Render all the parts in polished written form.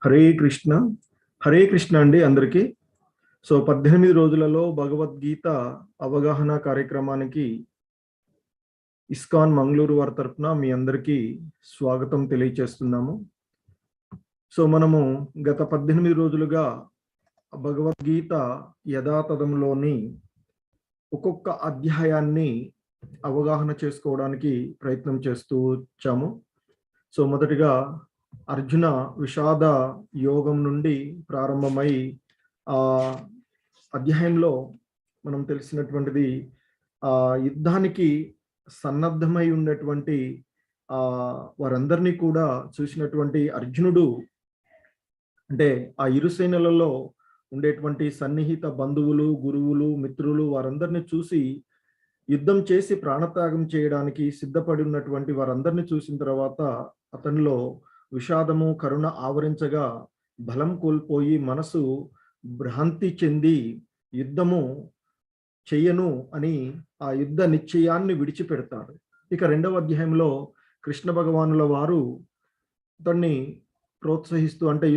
హరే కృష్ణ. హరే కృష్ణ అండి అందరికీ. సో 18 రోజులలో భగవద్గీత అవగాహన కార్యక్రమానికి ఇస్కాన్ మంగళూరు వారి తరపున మీ అందరికీ స్వాగతం తెలియచేస్తున్నాము. సో మనము గత 18 రోజులుగా భగవద్గీత యథాతథంలోని ఒక్కొక్క అధ్యాయాన్ని అవగాహన చేసుకోవడానికి ప్రయత్నం చేస్తూ వచ్చాము. సో మొదటిగా అర్జున విషాద యోగం నుండి ప్రారంభమై ఆ అధ్యాయంలో మనం తెలిసినటువంటిది యుద్ధానికి సన్నద్ధమై ఉన్నటువంటి వారందరినీ కూడా చూసినటువంటి అర్జునుడు, అంటే ఆ ఇరు సేనలలో ఉండేటువంటి సన్నిహిత బంధువులు, గురువులు, మిత్రులు వారందరినీ చూసి యుద్ధం చేసి ప్రాణత్యాగం చేయడానికి సిద్ధపడి ఉన్నటువంటి వారందరినీ చూసిన తర్వాత అతనిలో విషాదము, కరుణ ఆవరించగా బలం కోల్పోయి మనసు భ్రాంతి చెంది యుద్ధము చెయ్యను అని ఆ యుద్ధ నిశ్చయాన్ని విడిచిపెడతాడు. ఇక రెండవ అధ్యాయంలో కృష్ణ భగవానుల వారు అతన్ని ప్రోత్సహిస్తూ, అంటే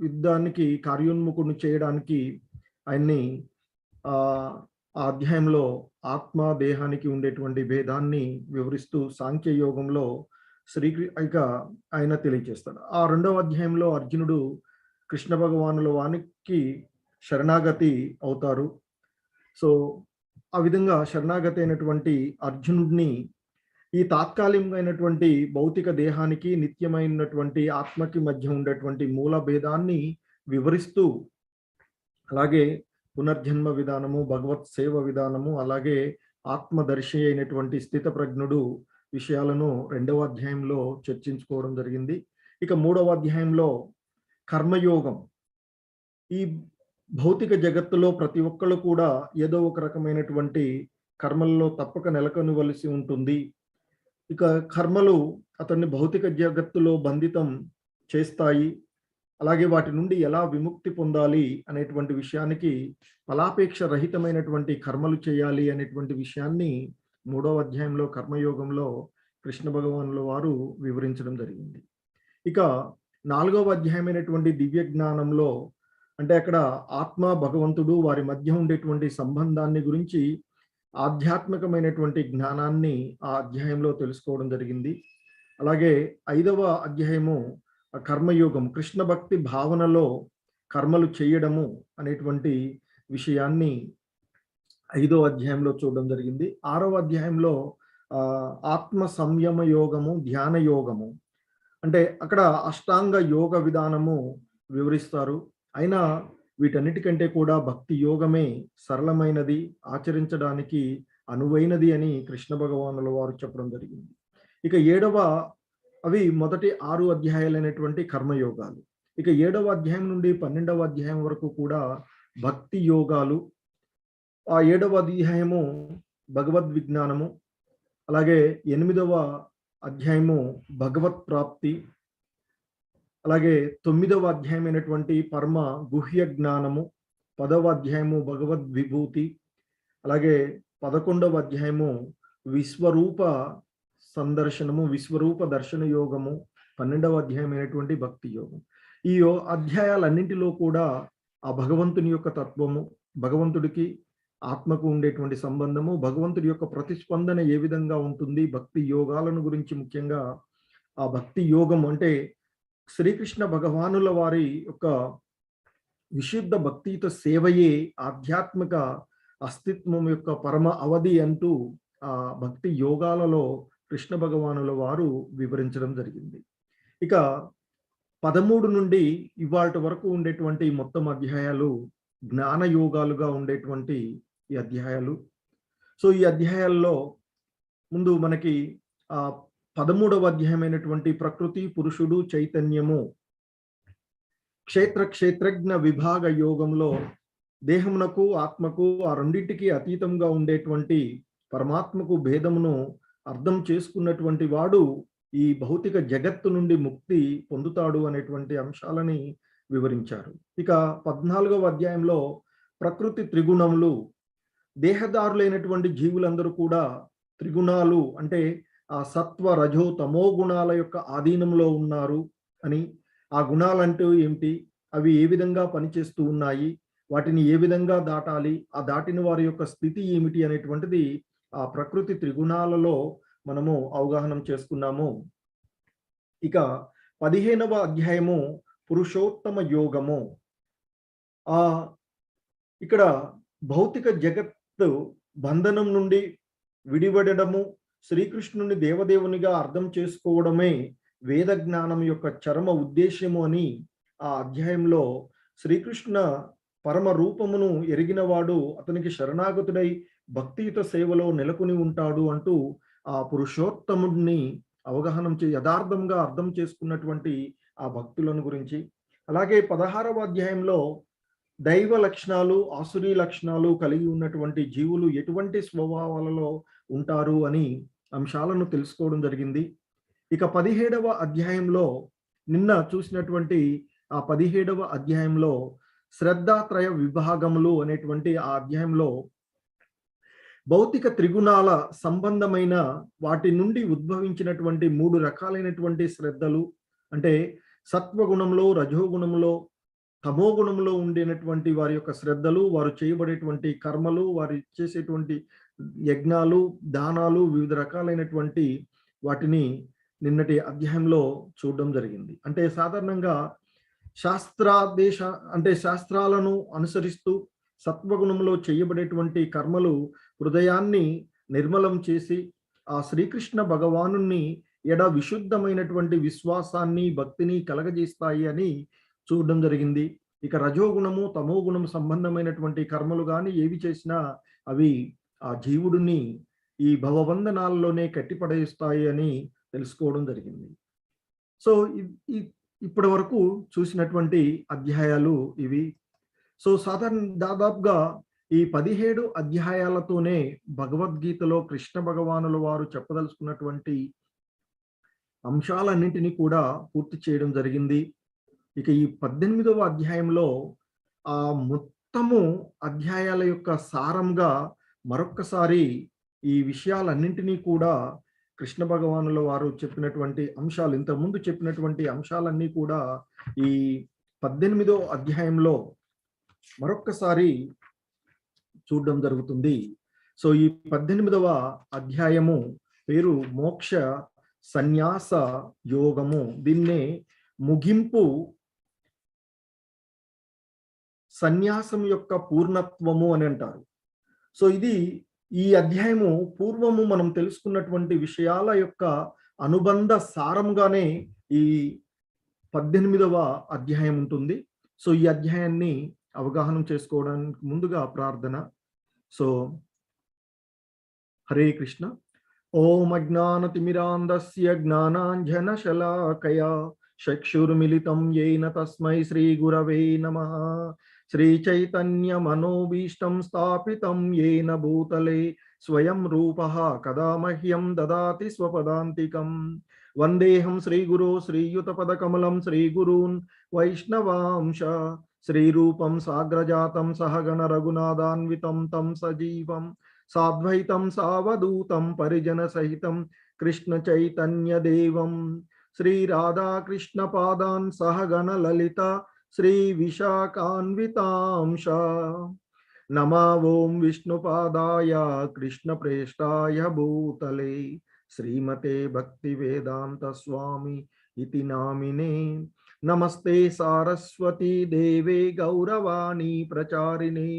యుద్ధానికి కార్యోన్ముఖుని చేయడానికి ఆయన్ని ఆ అధ్యాయంలో ఆత్మ దేహానికి ఉండేటువంటి భేదాన్ని వివరిస్తూ సాంఖ్య యోగంలో ఇక ఆయన తెలియజేస్తాడు. ఆ రెండవ అధ్యాయంలో అర్జునుడు కృష్ణ భగవానుల వానికి శరణాగతి అవుతారు. సో ఆ విధంగా శరణాగతి అయినటువంటి అర్జునుడిని ఈ తాత్కాలికమైనటువంటి భౌతిక దేహానికి నిత్యమైనటువంటి ఆత్మకి మధ్య ఉండేటువంటి మూల భేదాన్ని వివరిస్తూ, అలాగే పునర్జన్మ విధానము, భగవత్ సేవ విధానము, అలాగే ఆత్మదర్శి అయినటువంటి స్థితప్రజ్ఞుడు విషయాలను రెండవ అధ్యాయంలో చర్చించుకోవడం జరిగింది. ఇక మూడవ అధ్యాయంలో కర్మయోగం. ఈ భౌతిక జగత్తులో ప్రతి ఒక్కళ్ళు కూడా ఏదో ఒక రకమైనటువంటి కర్మల్లో తప్పక నెలకొనవలసి ఉంటుంది. ఇక కర్మలు అతన్ని భౌతిక జగత్తులో బంధితం చేస్తాయి. అలాగే వాటి నుండి ఎలా విముక్తి పొందాలి అనేటువంటి విషయానికి ఫలాపేక్ష రహితమైనటువంటి కర్మలు చేయాలి అనేటువంటి విషయాన్ని మూడవ అధ్యాయంలో కర్మయోగంలో కృష్ణ భగవానుల వారు వివరించడం జరిగింది. ఇక నాలుగవ అధ్యాయమైనటువంటి దివ్య జ్ఞానంలో, అంటే అక్కడ ఆత్మ భగవంతుడు వారి మధ్య ఉండేటువంటి సంబంధాన్ని గురించి ఆధ్యాత్మికమైనటువంటి జ్ఞానాన్ని ఆ అధ్యాయంలో తెలుసుకోవడం జరిగింది. అలాగే ఐదవ అధ్యాయము కర్మయోగం, కృష్ణ భక్తి భావనలో కర్మలు చేయడము అనేటువంటి విషయాన్ని ఐదో అధ్యాయంలో చూడడం జరిగింది. ఆరవ అధ్యాయంలో ఆత్మ సంయమ యోగము, ధ్యాన యోగము, అంటే అక్కడ అష్టాంగ యోగ విధానము వివరిస్తారు. అయినా వీటన్నిటికంటే కూడా భక్తి యోగమే సరళమైనది, ఆచరించడానికి అనువైనది అని కృష్ణ భగవానుల వారు చెప్పడం జరిగింది. ఇక అవి మొదటి 6 అధ్యాయాలైనటువంటి కర్మయోగాలు. ఇక 7వ అధ్యాయం నుండి 12వ అధ్యాయం వరకు కూడా భక్తి యోగాలు. ఆ 7వ అధ్యాయము భగవద్ విజ్ఞానము, అలాగే 8వ అధ్యాయము భగవత్ ప్రాప్తి, అలాగే 9వ అధ్యాయమైనటువంటి పరమ గుహ్య జ్ఞానము, 10వ అధ్యాయము భగవద్ విభూతి, అలాగే 11వ అధ్యాయము విశ్వరూప సందర్శనము, విశ్వరూప దర్శన యోగము, 12వ అధ్యాయమైనటువంటి భక్తి యోగం. ఈ అధ్యాయాలన్నింటిలో కూడా ఆ భగవంతుని యొక్క తత్వము, భగవంతుడికి ఆత్మకు ఉండేటువంటి సంబంధము, భగవంతుడి యొక్క ప్రతిస్పందన ఏ విధంగా ఉంటుంది, భక్తి యోగాలను గురించి, ముఖ్యంగా ఆ భక్తి యోగం అంటే శ్రీకృష్ణ భగవానుల వారి యొక్క విశుద్ధ భక్తియుత సేవయే ఆధ్యాత్మిక అస్తిత్వం యొక్క పరమ అవధి అంటూ ఆ భక్తి యోగాలలో కృష్ణ భగవానుల వారు వివరించడం జరిగింది. ఇక 13 నుండి ఇవాళ వరకు ఉండేటువంటి మొత్తం అధ్యాయాలు జ్ఞాన యోగాలుగా ఉండేటువంటి ఈ అధ్యాయాలు. సో ఈ అధ్యాయాల్లో ముందు మనకి 13వ అధ్యాయమైనటువంటి ప్రకృతి, పురుషుడు, చైతన్యము, క్షేత్రజ్ఞ విభాగ యోగంలో దేహమునకు ఆత్మకు ఆ రెండింటికి అతీతంగా ఉండేటువంటి పరమాత్మకు భేదమును అర్థం చేసుకున్నటువంటి వాడు ఈ భౌతిక జగత్తు నుండి ముక్తి పొందుతాడు అనేటువంటి అంశాలని వివరించారు. ఇక 14వ అధ్యాయంలో ప్రకృతి త్రిగుణములు, దేహదారులైనటువంటి జీవులందరూ కూడా త్రిగుణాలు, అంటే ఆ సత్వ రజో తమో గుణాల యొక్క ఆధీనంలో ఉన్నారు. అని, ఆ గుణాలంటూ ఏమిటి, అవి ఏ విధంగా పనిచేస్తూ ఉన్నాయి, వాటిని ఏ విధంగా దాటాలి, ఆ దాటిన వారి యొక్క స్థితి ఏమిటి అనేటువంటిది ఆ ప్రకృతి త్రిగుణాలలో మనము అవగాహన చేసుకున్నాము. ఇక 15వ అధ్యాయము పురుషోత్తమ యోగము. ఆ ఇక్కడ భౌతిక జగత్తు బంధనం నుండి విడిపడడము, శ్రీకృష్ణుని దేవదేవునిగా అర్థం చేసుకోవడమే వేద జ్ఞానం యొక్క చరమ ఉద్దేశ్యము అని ఆ అధ్యాయంలో శ్రీకృష్ణ పరమ రూపమును ఎరిగినవాడు అతనికి శరణాగతుడై భక్తియుత సేవలో నెలకొని ఉంటాడు అంటూ ఆ పురుషోత్తముడిని యథార్థంగా అర్థం చేసుకున్నటువంటి ఆ భక్తులను గురించి, అలాగే 16వ అధ్యాయంలో దైవ లక్షణాలు, ఆసురీ లక్షణాలు కలిగి ఉన్నటువంటి జీవులు ఎటువంటి స్వభావాలలో ఉంటారు అని అంశాలను తెలుసుకోవడం జరిగింది. ఇక 17వ అధ్యాయంలో నిన్న చూసినటువంటి ఆ 17వ అధ్యాయంలో శ్రద్ధాత్రయ విభాగములు అనేటువంటి ఆ అధ్యాయంలో భౌతిక త్రిగుణాల సంబంధమైన వాటి నుండి ఉద్భవించినటువంటి 3 రకాలైనటువంటి శ్రద్ధలు, అంటే సత్వగుణంలో, రజోగుణంలో, తమో గుణంలో ఉండేటువంటి వారి యొక్క శ్రద్ధలు, వారు చేయబడేటువంటి కర్మలు, వారు చేసేటువంటి యజ్ఞాలు, దానాలు, వివిధ రకాలైనటువంటి వాటిని నిన్నటి అధ్యాయంలో చూడడం జరిగింది. అంటే సాధారణంగా శాస్త్రాలను అనుసరిస్తూ సత్వగుణంలో చేయబడేటువంటి కర్మలు హృదయాన్ని నిర్మలం చేసి ఆ శ్రీకృష్ణ భగవానుని ఎడ విశుద్ధమైనటువంటి విశ్వాసాన్ని, భక్తిని కలగజేస్తాయి అని చూడడం జరిగింది. ఇక రజోగుణము, తమో గుణము సంబంధమైనటువంటి కర్మలు కానీ ఏవి చేసినా అవి ఆ జీవుడిని ఈ భవబంధనాల్లోనే కట్టిపడేస్తాయి అని తెలుసుకోవడం జరిగింది. సో ఇప్పటి వరకు చూసినటువంటి అధ్యాయాలు ఇవి. సో దాదాపుగా ఈ 17 అధ్యాయాలతోనే భగవద్గీతలో కృష్ణ భగవానుల వారు చెప్పదలుచుకున్నటువంటి అంశాలన్నింటినీ కూడా పూర్తి చేయడం జరిగింది. ఇక ఈ 18వ అధ్యాయంలో ఆ మొత్తము అధ్యాయాల యొక్క సారంగా మరొక్కసారి ఈ విషయాలన్నింటినీ కూడా కృష్ణ భగవానుల వారు చెప్పినటువంటి అంశాలు, ఇంతకుముందు చెప్పినటువంటి అంశాలన్నీ కూడా ఈ 18వ అధ్యాయంలో మరొక్కసారి చూడడం జరుగుతుంది. సో ఈ 18వ అధ్యాయము పేరు మోక్ష సన్యాస యోగము. దీన్నే ముగింపు సన్యాసం యొక్క పూర్ణత్వము అని అంటారు. సో ఈ అధ్యాయము పూర్వము మనం తెలుసుకున్నటువంటి విషయాల యొక్క అనుబంధ సారంగానే ఈ 18వ అధ్యాయం ఉంటుంది. సో ఈ అధ్యాయాన్ని అవగాహన చేసుకోవడానికి ముందుగా ప్రార్థన. సో హరే కృష్ణ. ఓం అజ్ఞానతిమిరాంధస్య జ్ఞానాంజనశలాకయా చక్షుర్మిలితం యేన తస్మై శ్రీ గురవే నమః. శ్రీ చైతన్య మనోభీష్టం స్థాపితం యేన భూతలే స్వయం రూపః కదా మహ్యం దదాతి స్వపదాంతికం. వందేహం శ్రీగురో శ్రీయుతపదకమలం శ్రీగురూన్ వైష్ణవాంశ శ్రీరూపం సాగ్రజాతం సహగణ రఘునాథాన్వితం తం సజీవం సాద్వైతం సావధూతం పరిజన సహితం కృష్ణ చైతన్య దేవం శ్రీ రాధాకృష్ణ పాదాన్ సహగణ లలిత శ్రీ విశాఖాన్వితాంశ. నమా ఓం విష్ణుపాదాయ కృష్ణ ప్రేష్టాయ భూతలే శ్రీమతే భక్తి వేదాంత స్వామి ఇతి నామినే. నమస్తే సారస్వతీ దేవే గౌరవాణి ప్రచారిణే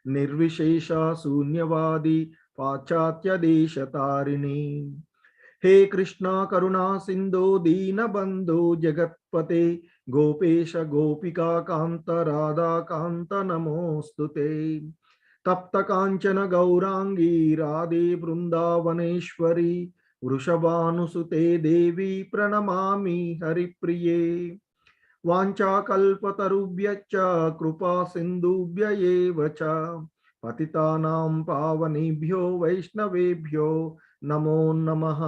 నిర్విశేష శూన్యవాది పాశ్చాత్య దేశతారిణి. हे कृष्णा करुणा सिंधु दीनबंधु जगत्पते गोपेश गोपिका कांत राधा कांत नमोस्तुते. तप्त कांचन गौरांगी राधे वृंदावनेश्वरी वृषभानुसुते देवी प्रणमामि हरिप्रिये. वाञ्छाकल्पतरुभ्यश्च कृपा सिन्धुभ्य एव च पतितानां पावनेभ्यो वैष्णवेभ्यो नमो नमः.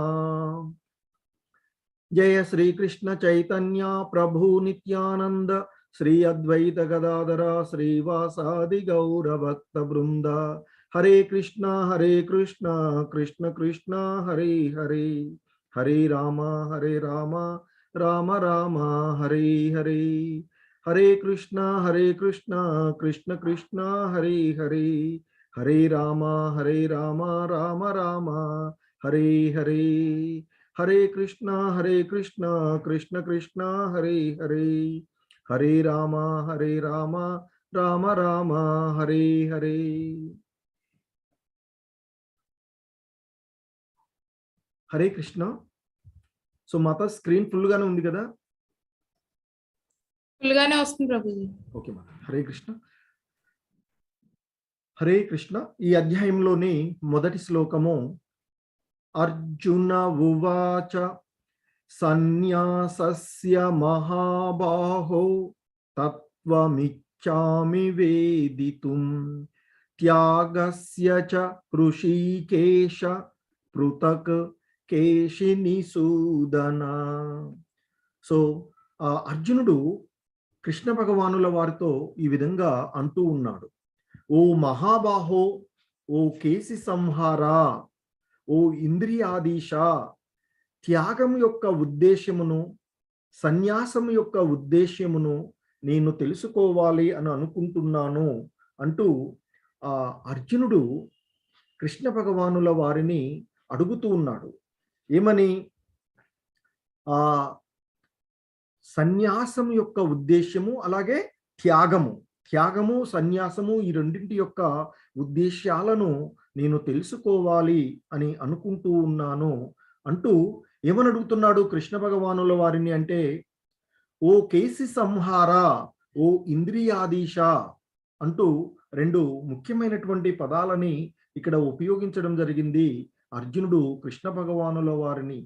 जय श्री कृष्ण चैतन्य प्रभु नित्यानंद श्री अद्वैत गदाधर श्रीवासादि गौर भक्त वृंद. हरे कृष्ण कृष्ण कृष्ण हरे हरे, हरे राम రామ రామ హరే హరే. హరే కృష్ణ కృష్ణ కృష్ణ హరే హరే. హరే రామ రామ రామ హరే హరే. హరే కృష్ణ కృష్ణ కృష్ణ హరే హరే. హరే రామ రామ రామ హరే హరే. హరే కృష్ణ. సో మాత స్క్రీన్ ఫుల్ గానే ఉంది కదా? ఫుల్ గానే వస్తుంది ప్రభుజీ. ఓకే మాత. హరే కృష్ణ. హరే కృష్ణ. ఈ అధ్యాయంలోని మొదటి శ్లోకము అర్జున ఉవాచ సన్యాసస్య మహాబాహో తత్వమిచ్ఛామి వేదితుం త్యాగస్య చ హృషీకేశ పృథక్ కేశినిసూదన. సో అర్జునుడు కృష్ణ భగవానుల వారితో ఈ విధంగా అంటూ ఉన్నాడు. ఓ మహాబాహో, ఓ కేసి సంహార, ఓ ఇంద్రియాధీశ, త్యాగం యొక్క ఉద్దేశ్యమును సన్యాసం యొక్క ఉద్దేశ్యమును నేను తెలుసుకోవాలి అని అనుకుంటున్నాను అంటూ అర్జునుడు కృష్ణ భగవానుల వారిని అడుగుతూ ఉన్నాడు. ఏమని? సన్యాసం యొక్క ఉద్దేశ్యము అలాగే త్యాగము సన్యాసము ఈ రెండింటి యొక్క ఉద్దేశాలను నేను తెలుసుకోవాలి అని అనుకుంటూ ఉన్నాను అంటూ ఏమని అడుగుతున్నాడు కృష్ణ భగవానుల వారిని అంటే, ఓ కేసి సంహార, ఓ ఇంద్రియాధీశ అంటూ రెండు ముఖ్యమైనటువంటి పదాలని ఇక్కడ ఉపయోగించడం జరిగింది అర్జునుడు కృష్ణ భగవానుల వారిని.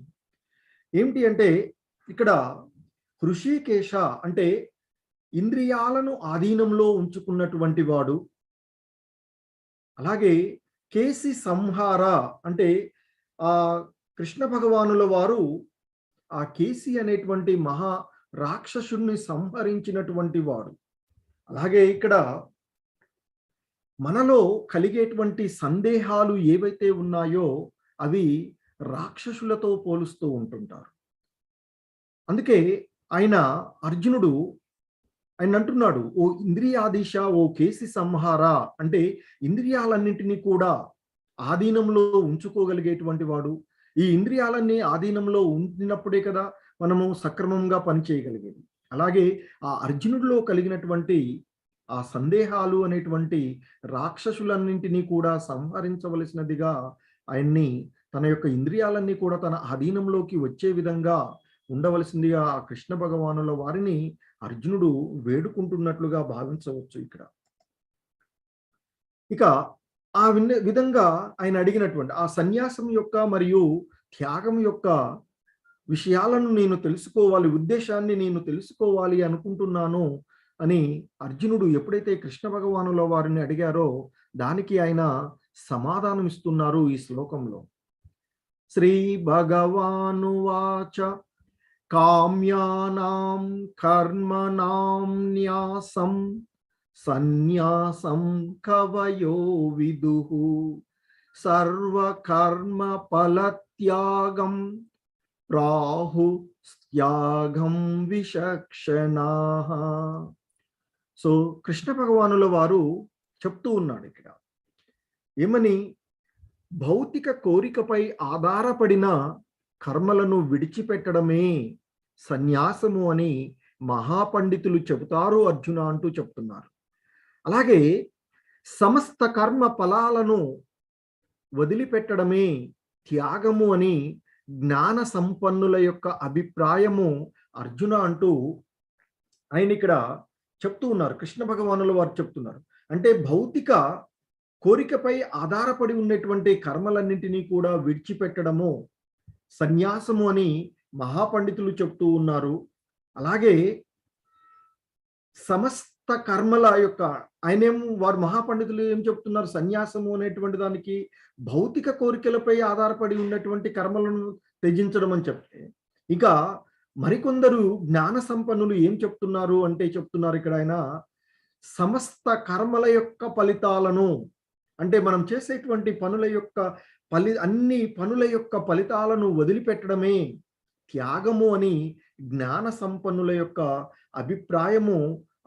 ఏమిటి అంటే ఇక్కడ హృషీకేశ అంటే ఇంద్రియాలను ఆధీనంలో ఉంచుకున్నటువంటి వాడు, అలాగే కేసి సంహార అంటే కృష్ణ భగవానుల వారు ఆ కేసి అనేటువంటి మహా రాక్షసుని సంహరించినటువంటి వాడు. అలాగే ఇక్కడ మనలో కలిగేటువంటి సందేహాలు ఏవైతే ఉన్నాయో అవి రాక్షసులతో పోలుస్తూ ఉంటుంటారు. అందుకే అర్జునుడు ఆయన అంటున్నాడు, ఓ ఇంద్రియాధీశ, ఓ కేసి సంహార అంటే ఇంద్రియాలన్నింటినీ కూడా ఆధీనంలో ఉంచుకోగలిగేటువంటి వాడు. ఈ ఇంద్రియాలన్నీ ఆధీనంలో ఉంచినప్పుడే కదా మనము సక్రమంగా పనిచేయగలిగేది. అలాగే ఆ అర్జునుడిలో కలిగినటువంటి ఆ సందేహాలు అనేటువంటి రాక్షసులన్నింటినీ కూడా సంహరించవలసినదిగా ఆయన్ని తన యొక్క ఇంద్రియాలన్నీ కూడా తన అధీనంలోకి వచ్చే విధంగా ఉండవలసిందిగా ఆ కృష్ణ భగవానుల వారిని అర్జునుడు వేడుకుంటున్నట్లుగా భావించవచ్చు ఇక్కడ. ఇక ఆ విధంగా ఆయన అడిగినటువంటి ఆ సన్యాసం యొక్క మరియు త్యాగం యొక్క విషయాలను నేను తెలుసుకోవాలి, ఉద్దేశాన్ని నేను తెలుసుకోవాలి అనుకుంటున్నాను అని అర్జునుడు ఎప్పుడైతే కృష్ణ భగవానుల వారిని అడిగారో దానికి ఆయన సమాధానం ఇస్తున్నారు ఈ శ్లోకంలో. శ్రీ భగవానువాచ కామ్యానాం కర్మణాం న్యాసం సన్యాసం కవయో విదుః సర్వకర్మ ఫలత్యాగం ప్రాహు త్యాగం విచక్షణాః. సో కృష్ణ భగవానుల వారు చెప్తూ ఉన్నాడు ఇక్కడ ఏమని, భౌతిక కోరికపై ఆధారపడిన కర్మలను విడిచిపెట్టడమే సన్యాసము అని మహాపండితులు చెబుతారు అర్జున అంటూ చెప్తున్నారు. అలాగే సమస్త కర్మ ఫలాలను వదిలిపెట్టడమే త్యాగము అని జ్ఞాన సంపన్నుల యొక్క అభిప్రాయము అర్జున అంటూ ఆయన ఇక్కడ చెప్తూ ఉన్నారు. కృష్ణ భగవానుల వారు చెప్తున్నారు. అంటే భౌతిక కోరికపై ఆధారపడి ఉన్నటువంటి కర్మలన్నింటినీ కూడా విడిచిపెట్టడము సన్యాసము అని మహాపండితులు చెప్తూ ఉన్నారు. అలాగే సమస్త కర్మల యొక్క వారు మహాపండితులు ఏం చెప్తున్నారు, సన్యాసము అనేటువంటి దానికి భౌతిక కోరికలపై ఆధారపడి ఉన్నటువంటి కర్మలను త్యజించడం అని చెప్తే, ఇక మరికొందరు జ్ఞాన సంపన్నులు ఏం చెప్తున్నారు అంటే చెప్తున్నారు ఇక్కడ ఆయన సమస్త కర్మల యొక్క ఫలితాలను, అంటే మనం చేసేటువంటి పనుల యొక్క అన్ని పనుల యొక్క ఫలితాలను వదిలిపెట్టడమే త్యాగము అని జ్ఞాన సంపన్నుల యొక్క అభిప్రాయము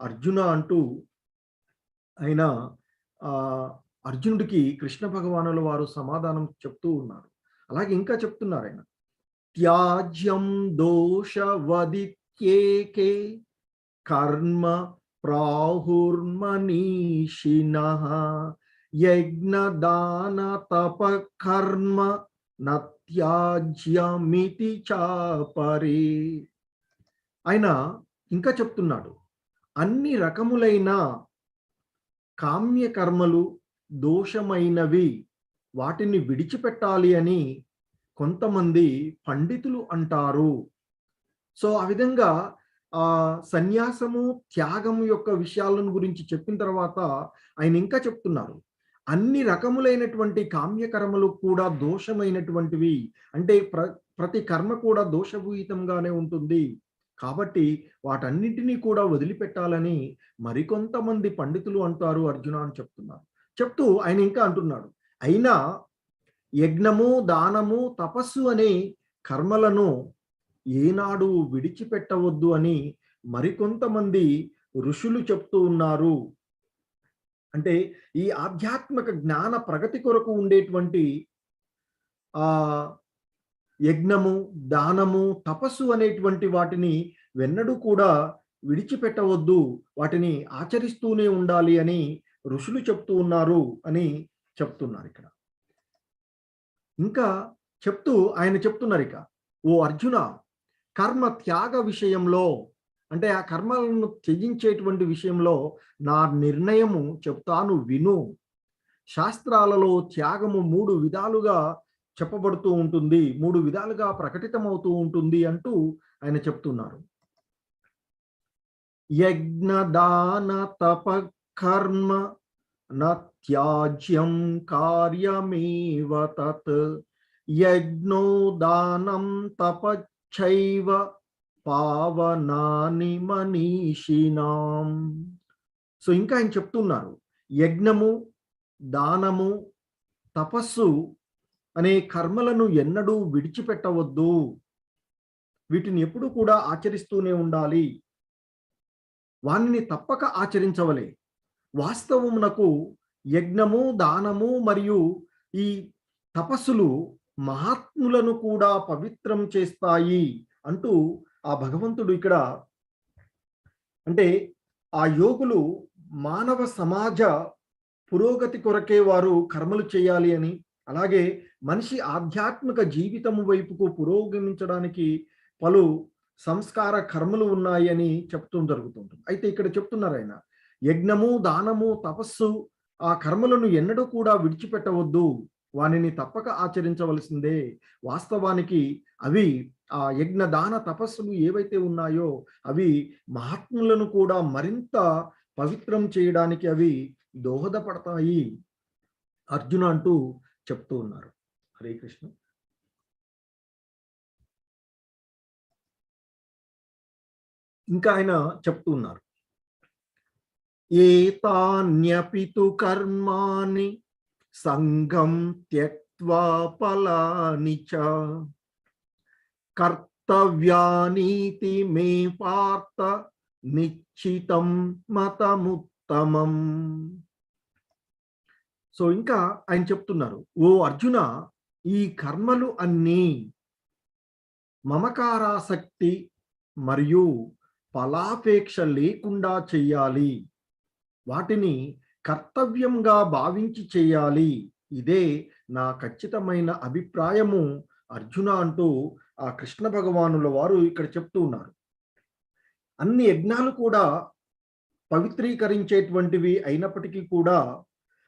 అర్జున అంటూ ఆయన అర్జునుడికి కృష్ణ భగవానుల వారు సమాధానం చెప్తూ ఉన్నారు. అలాగే ఇంకా చెప్తున్నారు ఆయన, త్యాజ్యం దోషవదిత్యేకే కర్మ ప్రాహుర్మనీషిణః యజ్ఞదాన తప కర్మ నత్యాజ్యమితి చాపరే. ఆయన ఇంకా చెప్తున్నాడు, అన్ని రకములైన కామ్య కర్మలు దోషమైనవి, వాటిని విడిచిపెట్టాలి అని కొంతమంది పండితులు అంటారు. సో ఆ విధంగా సన్యాసము త్యాగము యొక్క విషయాలను గురించి చెప్పిన తర్వాత ఆయన ఇంకా చెప్తున్నారు, అన్ని రకములైనటువంటి కామ్యకర్మలు కూడా దోషమైనటువంటివి, అంటే ప్రతి కర్మ కూడా దోషభూయితంగానే ఉంటుంది, కాబట్టి వాటన్నిటినీ కూడా వదిలిపెట్టాలని మరికొంతమంది పండితులు అంటారు అర్జున అని చెప్తున్నారు. చెప్తూ ఆయన ఇంకా అంటున్నాడు, అయినా యజ్ఞము దానము తపస్సు అనే కర్మలను ఏనాడు విడిచిపెట్టవద్దు అని మరికొంతమంది ఋషులు చెప్తూ ఉన్నారు. అంటే ఈ ఆధ్యాత్మిక జ్ఞాన ప్రగతి కొరకు ఉండేటువంటి యజ్ఞము దానము తపస్సు అనేటువంటి వాటిని వెన్నడూ కూడా విడిచిపెట్టవద్దు, వాటిని ఆచరిస్తూనే ఉండాలి అని ఋషులు చెప్తూ ఉన్నారు అని చెప్తున్నారు. ఇక్కడ ఇంకా చెప్తూ ఆయన చెప్తున్నారు, ఇక ఓ అర్జున, కర్మ త్యాగ విషయంలో, అంటే ఆ కర్మలను త్యజించేటువంటి విషయంలో నా నిర్ణయము చెప్తాను విను. శాస్త్రాలలో త్యాగము 3 విధాలుగా చెప్పబడుతూ ఉంటుంది, 3 విధాలుగా ప్రకటితమవుతూ ఉంటుంది అంటూ ఆయన చెప్తున్నారు. యజ్ఞ దాన తప కర్మ నత్యాజ్యం కార్యమేవ తత్ యజ్ఞో దానం తపచ్చైవ పావనాని మనీషినాం. సో ఇంకా ఆయన చెప్తున్నారు, యజ్ఞము దానము తపస్సు అనే కర్మలను ఎన్నడూ విడిచిపెట్టవద్దు, వీటిని ఎప్పుడూ కూడా ఆచరిస్తూనే ఉండాలి, వానిని తప్పక ఆచరించవలే. వాస్తవమునకు యజ్ఞము దానము మరియు ఈ తపస్సులు మహాత్ములను కూడా పవిత్రం చేస్తాయి అంటూ ఆ భగవంతుడు ఇక్కడ, అంటే ఆ యోగులు మానవ సమాజ పురోగతి కొరకే వారు కర్మలు చేయాలి అని, అలాగే మనిషి ఆధ్యాత్మిక జీవితము వైపుకు పురోగమించడానికి పలు సంస్కార కర్మలు ఉన్నాయి అని చెప్తూ జరుగుతుంటుంది. అయితే ఇక్కడ చెప్తున్నారు ఆయన, యజ్ఞము దానము తపస్సు ఆ కర్మలను ఎన్నడూ కూడా విడిచిపెట్టవద్దు, వానిని తప్పక ఆచరించవలసిందే. వాస్తవానికి అవి ఆ యజ్ఞ దాన తపస్సులు ఏవైతే ఉన్నాయో అవి మహాత్ములను కూడా మరింత పవిత్రం చేయడానికి అవి దోహదపడతాయి అర్జున అంటూ చెప్తూ ఉన్నారు. హరే కృష్ణ. ఇంకా ఆయన చెప్తూ ఉన్నారు, ఏతాన్యపి తు కర్మాణి సంగం త్యక్త్వా ఫలాని చ కర్తవ్యానీతి మే పార్థ నిశ్చితం మతముత్తమం. సో ఇంకా ఆయన చెప్తున్నారు, ఓ అర్జున, ఈ కర్మలు అన్నీ మమకారాసక్తి మరియు ఫలాపేక్ష లేకుండా చెయ్యాలి, వాటిని కర్తవ్యంగా భావించి చేయాలి, ఇదే నా ఖచ్చితమైన అభిప్రాయము అర్జున అంటూ ఆ కృష్ణ భగవానుల వారు ఇక్కడ చెప్తూ ఉన్నారు. అన్ని యజ్ఞాలు కూడా పవిత్రీకరించేటువంటివి అయినప్పటికీ కూడా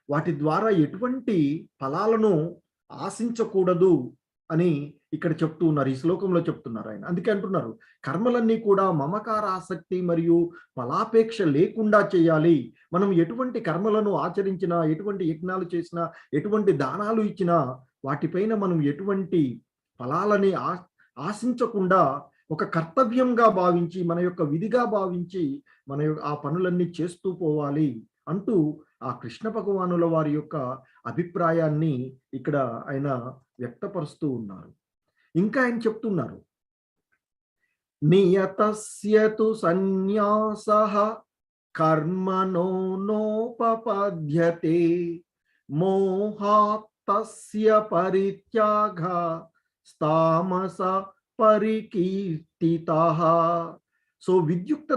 వాటి ద్వారా ఎటువంటి ఫలాలను ఆశించకూడదు అని ఇక్కడ చెప్తూ ఉన్నారు, ఈ శ్లోకంలో చెప్తున్నారు ఆయన. అందుకే అంటున్నారు, కర్మలన్నీ కూడా మమకార ఆసక్తి మరియు ఫలాపేక్ష లేకుండా చేయాలి. మనం ఎటువంటి కర్మలను ఆచరించినా, ఎటువంటి యజ్ఞాలు చేసినా, ఎటువంటి దానాలు ఇచ్చినా వాటిపైన మనం ఎటువంటి ఫలాలని ఆశించకుండా ఒక కర్తవ్యంగా భావించి, మన యొక్క విధిగా భావించి మన ఆ పనులన్నీ చేస్తూ పోవాలి అంటూ ఆ కృష్ణ భగవానుల వారి యొక్క అభిప్రాయాన్ని ఇక్కడ ఆయన వ్యక్తపరుస్తూ ఉన్నారు. ఇంకా ఆయన చెప్తున్నారు, నియతస్య తు సన్యాసః కర్మణో నోపపద్యతే మోహాత్ తస్య పరిత్యాగ తామస పరికీర్తితః. సో విద్యుక్త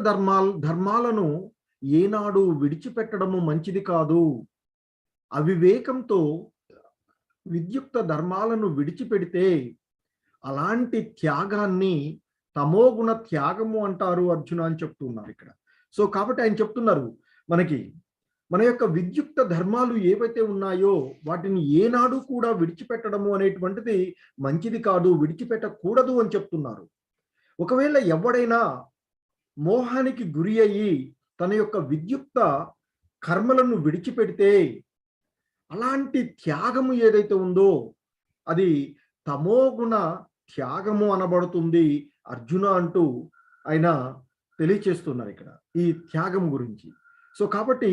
ధర్మాలను ఏనాడు విడిచిపెట్టడము మంచిది కాదు. అవివేకంతో విద్యుక్త ధర్మాలను విడిచిపెడితే అలాంటి త్యాగాన్ని తమోగుణ త్యాగము అంటారు అర్జున అని చెప్తున్నారు ఇక్కడ. సో కాబట్టి ఆయన చెప్తున్నారు, మనకి మన యొక్క విద్యుక్త ధర్మాలు ఏవైతే ఉన్నాయో వాటిని ఏనాడు కూడా విడిచిపెట్టడము అనేటువంటిది మంచిది కాదు, విడిచిపెట్టకూడదు అని చెప్తున్నారు. ఒకవేళ ఎవడైనా మోహానికి గురి అయ్యి తన యొక్క విద్యుక్త కర్మలను విడిచిపెడితే అలాంటి త్యాగము ఏదైతే ఉందో అది తమోగుణ త్యాగము అనబడుతుంది అర్జున అంటూ ఆయన తెలియచేస్తున్నారు ఇక్కడ ఈ త్యాగం గురించి. సో కాబట్టి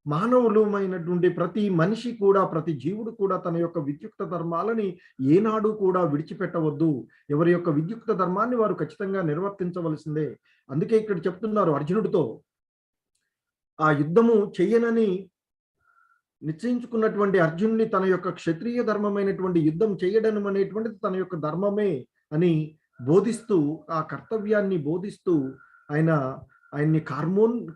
మానవులమైనటువంటి ప్రతి మనిషి కూడా, ప్రతి జీవుడు కూడా తన యొక్క విద్యుక్త ధర్మాలని ఏనాడు కూడా విడిచిపెట్టవద్దు. ఎవరి యొక్క విద్యుక్త ధర్మాన్ని వారు ఖచ్చితంగా నిర్వర్తించవలసిందే. అందుకే ఇక్కడ చెప్తున్నారు అర్జునుడితో, ఆ యుద్ధము చెయ్యనని నిశ్చయించుకున్నటువంటి అర్జునుని తన యొక్క క్షత్రియ ధర్మమైనటువంటి యుద్ధం చేయడం అనేటువంటిది తన యొక్క ధర్మమే అని బోధిస్తూ, ఆ కర్తవ్యాన్ని బోధిస్తూ ఆయన్ని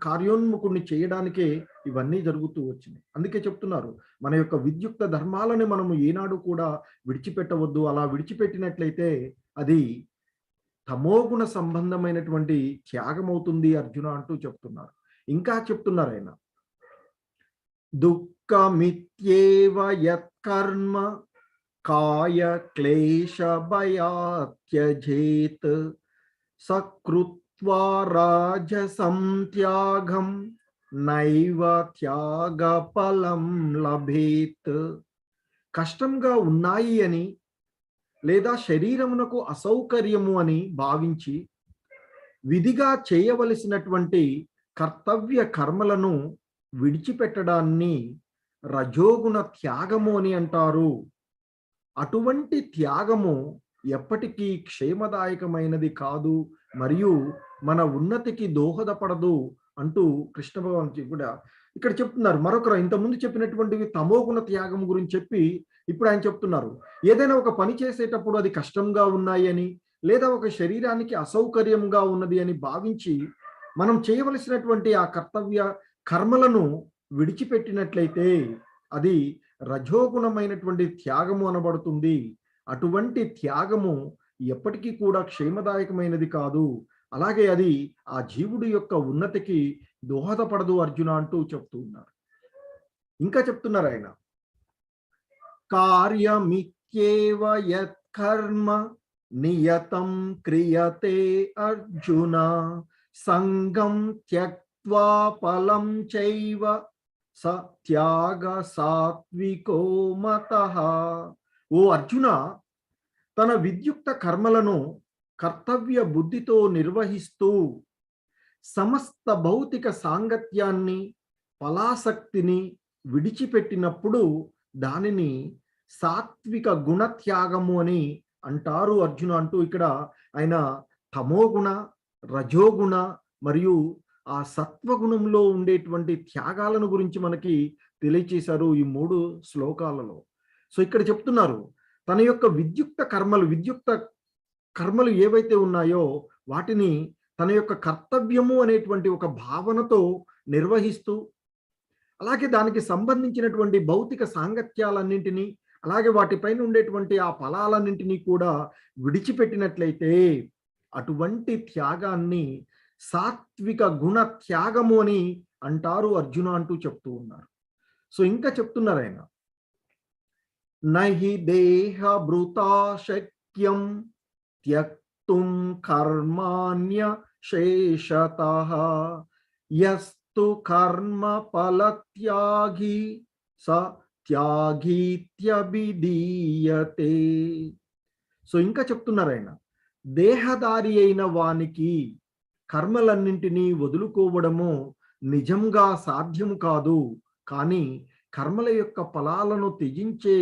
కార్యోన్ముఖుణ్ణి చేయడానికే ఇవన్నీ జరుగుతూ వచ్చినాయి. అందుకే చెప్తున్నారు, మన యొక్క విద్యుక్త ధర్మాలని మనము ఏనాడు కూడా విడిచిపెట్టవద్దు. అలా విడిచిపెట్టినట్లయితే అది తమోగుణ సంబంధమైనటువంటి త్యాగం అవుతుంది అర్జున అంటూ చెప్తున్నారు. ఇంకా చెప్తున్నారు ఆయన, దుఃఖమిత్యేవ యత్కర్మ కాయ క్లేశ భయాత్యజేత్ సకృత్వా రాజసం త్యాగం నైవ త్యాగ ఫలం లభేత్. కష్టంగా ఉన్నాయి అని లేదా శరీరమునకు అసౌకర్యము అని భావించి విధిగా చేయవలసినటువంటి కర్తవ్య కర్మలను విడిచిపెట్టడాన్ని రజోగుణ త్యాగము అని అంటారు. అటువంటి త్యాగము ఎప్పటికీ క్షేమదాయకమైనది కాదు మరియు మన ఉన్నతికి దోహదపడదు అంటూ కృష్ణ భగవాన్ కూడా ఇక్కడ చెప్తున్నారు. మరొకరు ఇంతకుముందు చెప్పినటువంటివి తమోగుణ త్యాగం గురించి చెప్పి ఇప్పుడు ఆయన చెప్తున్నారు, ఏదైనా ఒక పని చేసేటప్పుడు అది కష్టంగా ఉన్నాయి అని లేదా ఒక శరీరానికి అసౌకర్యంగా ఉన్నది అని భావించి మనం చేయవలసినటువంటి ఆ కర్తవ్య కర్మలను విడిచిపెట్టినట్లయితే అది రజోగుణమైనటువంటి త్యాగము అనబడుతుంది. అటువంటి త్యాగము ఎప్పటికీ కూడా క్షేమదాయకమైనది కాదు. అలాగే అది ఆ జీవుడి యొక్క ఉన్నతికి దోహదపడదు అర్జున అంటూ చెప్తూ ఉన్నారు. ఇంకా చెప్తున్నారు ఆయన, కార్యమిత్యేవ యత్కర్మ నియతం క్రియతే అర్జున సంగం త్యక్త్వా ఫలం చైవ సత్యాగ సాత్వికో మతః. ఓ అర్జున, తన విద్యుక్త కర్మలను కర్తవ్య బుద్ధితో నిర్వహిస్తూ సమస్త భౌతిక సాంగత్యాన్ని ఫలాసక్తిని విడిచిపెట్టినప్పుడు దానిని సాత్విక గుణత్యాగము అని అంటారు అర్జున అంటూ ఇక్కడ ఆయన తమోగుణ, రజోగుణ మరియు ఆ సత్వగుణంలో ఉండేటువంటి త్యాగాలను గురించి మనకి తెలియచేశారు ఈ 3 శ్లోకాలలో. సో ఇక్కడ చెప్తున్నారు, తన యొక్క విద్యుక్త కర్మలు ఏవైతే ఉన్నాయో వాటిని తన యొక్క కర్తవ్యము అనేటువంటి ఒక భావనతో నిర్వహిస్తూ, అలాగే దానికి సంబంధించినటువంటి భౌతిక సాంగత్యాలన్నింటినీ అలాగే వాటిపైన ఉండేటువంటి ఆ ఫలాలన్నింటినీ కూడా విడిచిపెట్టినట్లయితే అటువంటి త్యాగాన్ని సాత్విక గుణ త్యాగము అని అంటారు అర్జున అంటూ చెప్తూ ఉన్నారు. సో ఇంకా చెప్తున్నారు ఆయన, నహి దేహ భృతా శక్యం త్యక్తుం కర్మాణ్య శేషతః యస్తు కర్మ ఫలత్యాగి స త్యాగీత్యభిధీయతే. సో ఇంకా చెప్తున్నారు ఆయన, దేహదారి అయిన వానికి కర్మలన్నింటినీ వదులుకోవడము నిజంగా సాధ్యము కాదు. కానీ కర్మల యొక్క ఫలాలను త్యజించే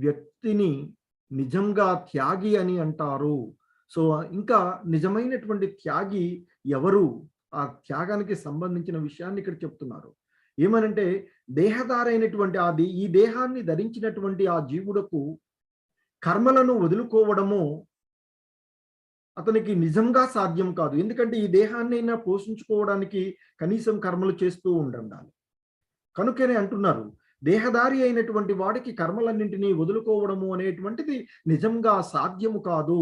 వ్యక్తిని నిజంగా త్యాగి అని అంటారు. సో ఇంకా నిజమైనటువంటి త్యాగి ఎవరు? ఆ త్యాగానికి సంబంధించిన విషయాన్ని ఇక్కడ చెప్తున్నారు. ఏమనంటే దేహధారైనటువంటి ఈ దేహాన్ని ధరించినటువంటి ఆ జీవుడకు కర్మలను వదులుకోవడము అతనికి నిజంగా సాధ్యం కాదు. ఎందుకంటే ఈ దేహాన్నైనా పోషించుకోవడానికి కనీసం కర్మలు చేస్తూ ఉండాలి. కనుకనే అంటున్నారు, దేహధారి అయినటువంటి వాడికి కర్మలన్నింటినీ వదులుకోవడము అనేటువంటిది నిజంగా సాధ్యము కాదు.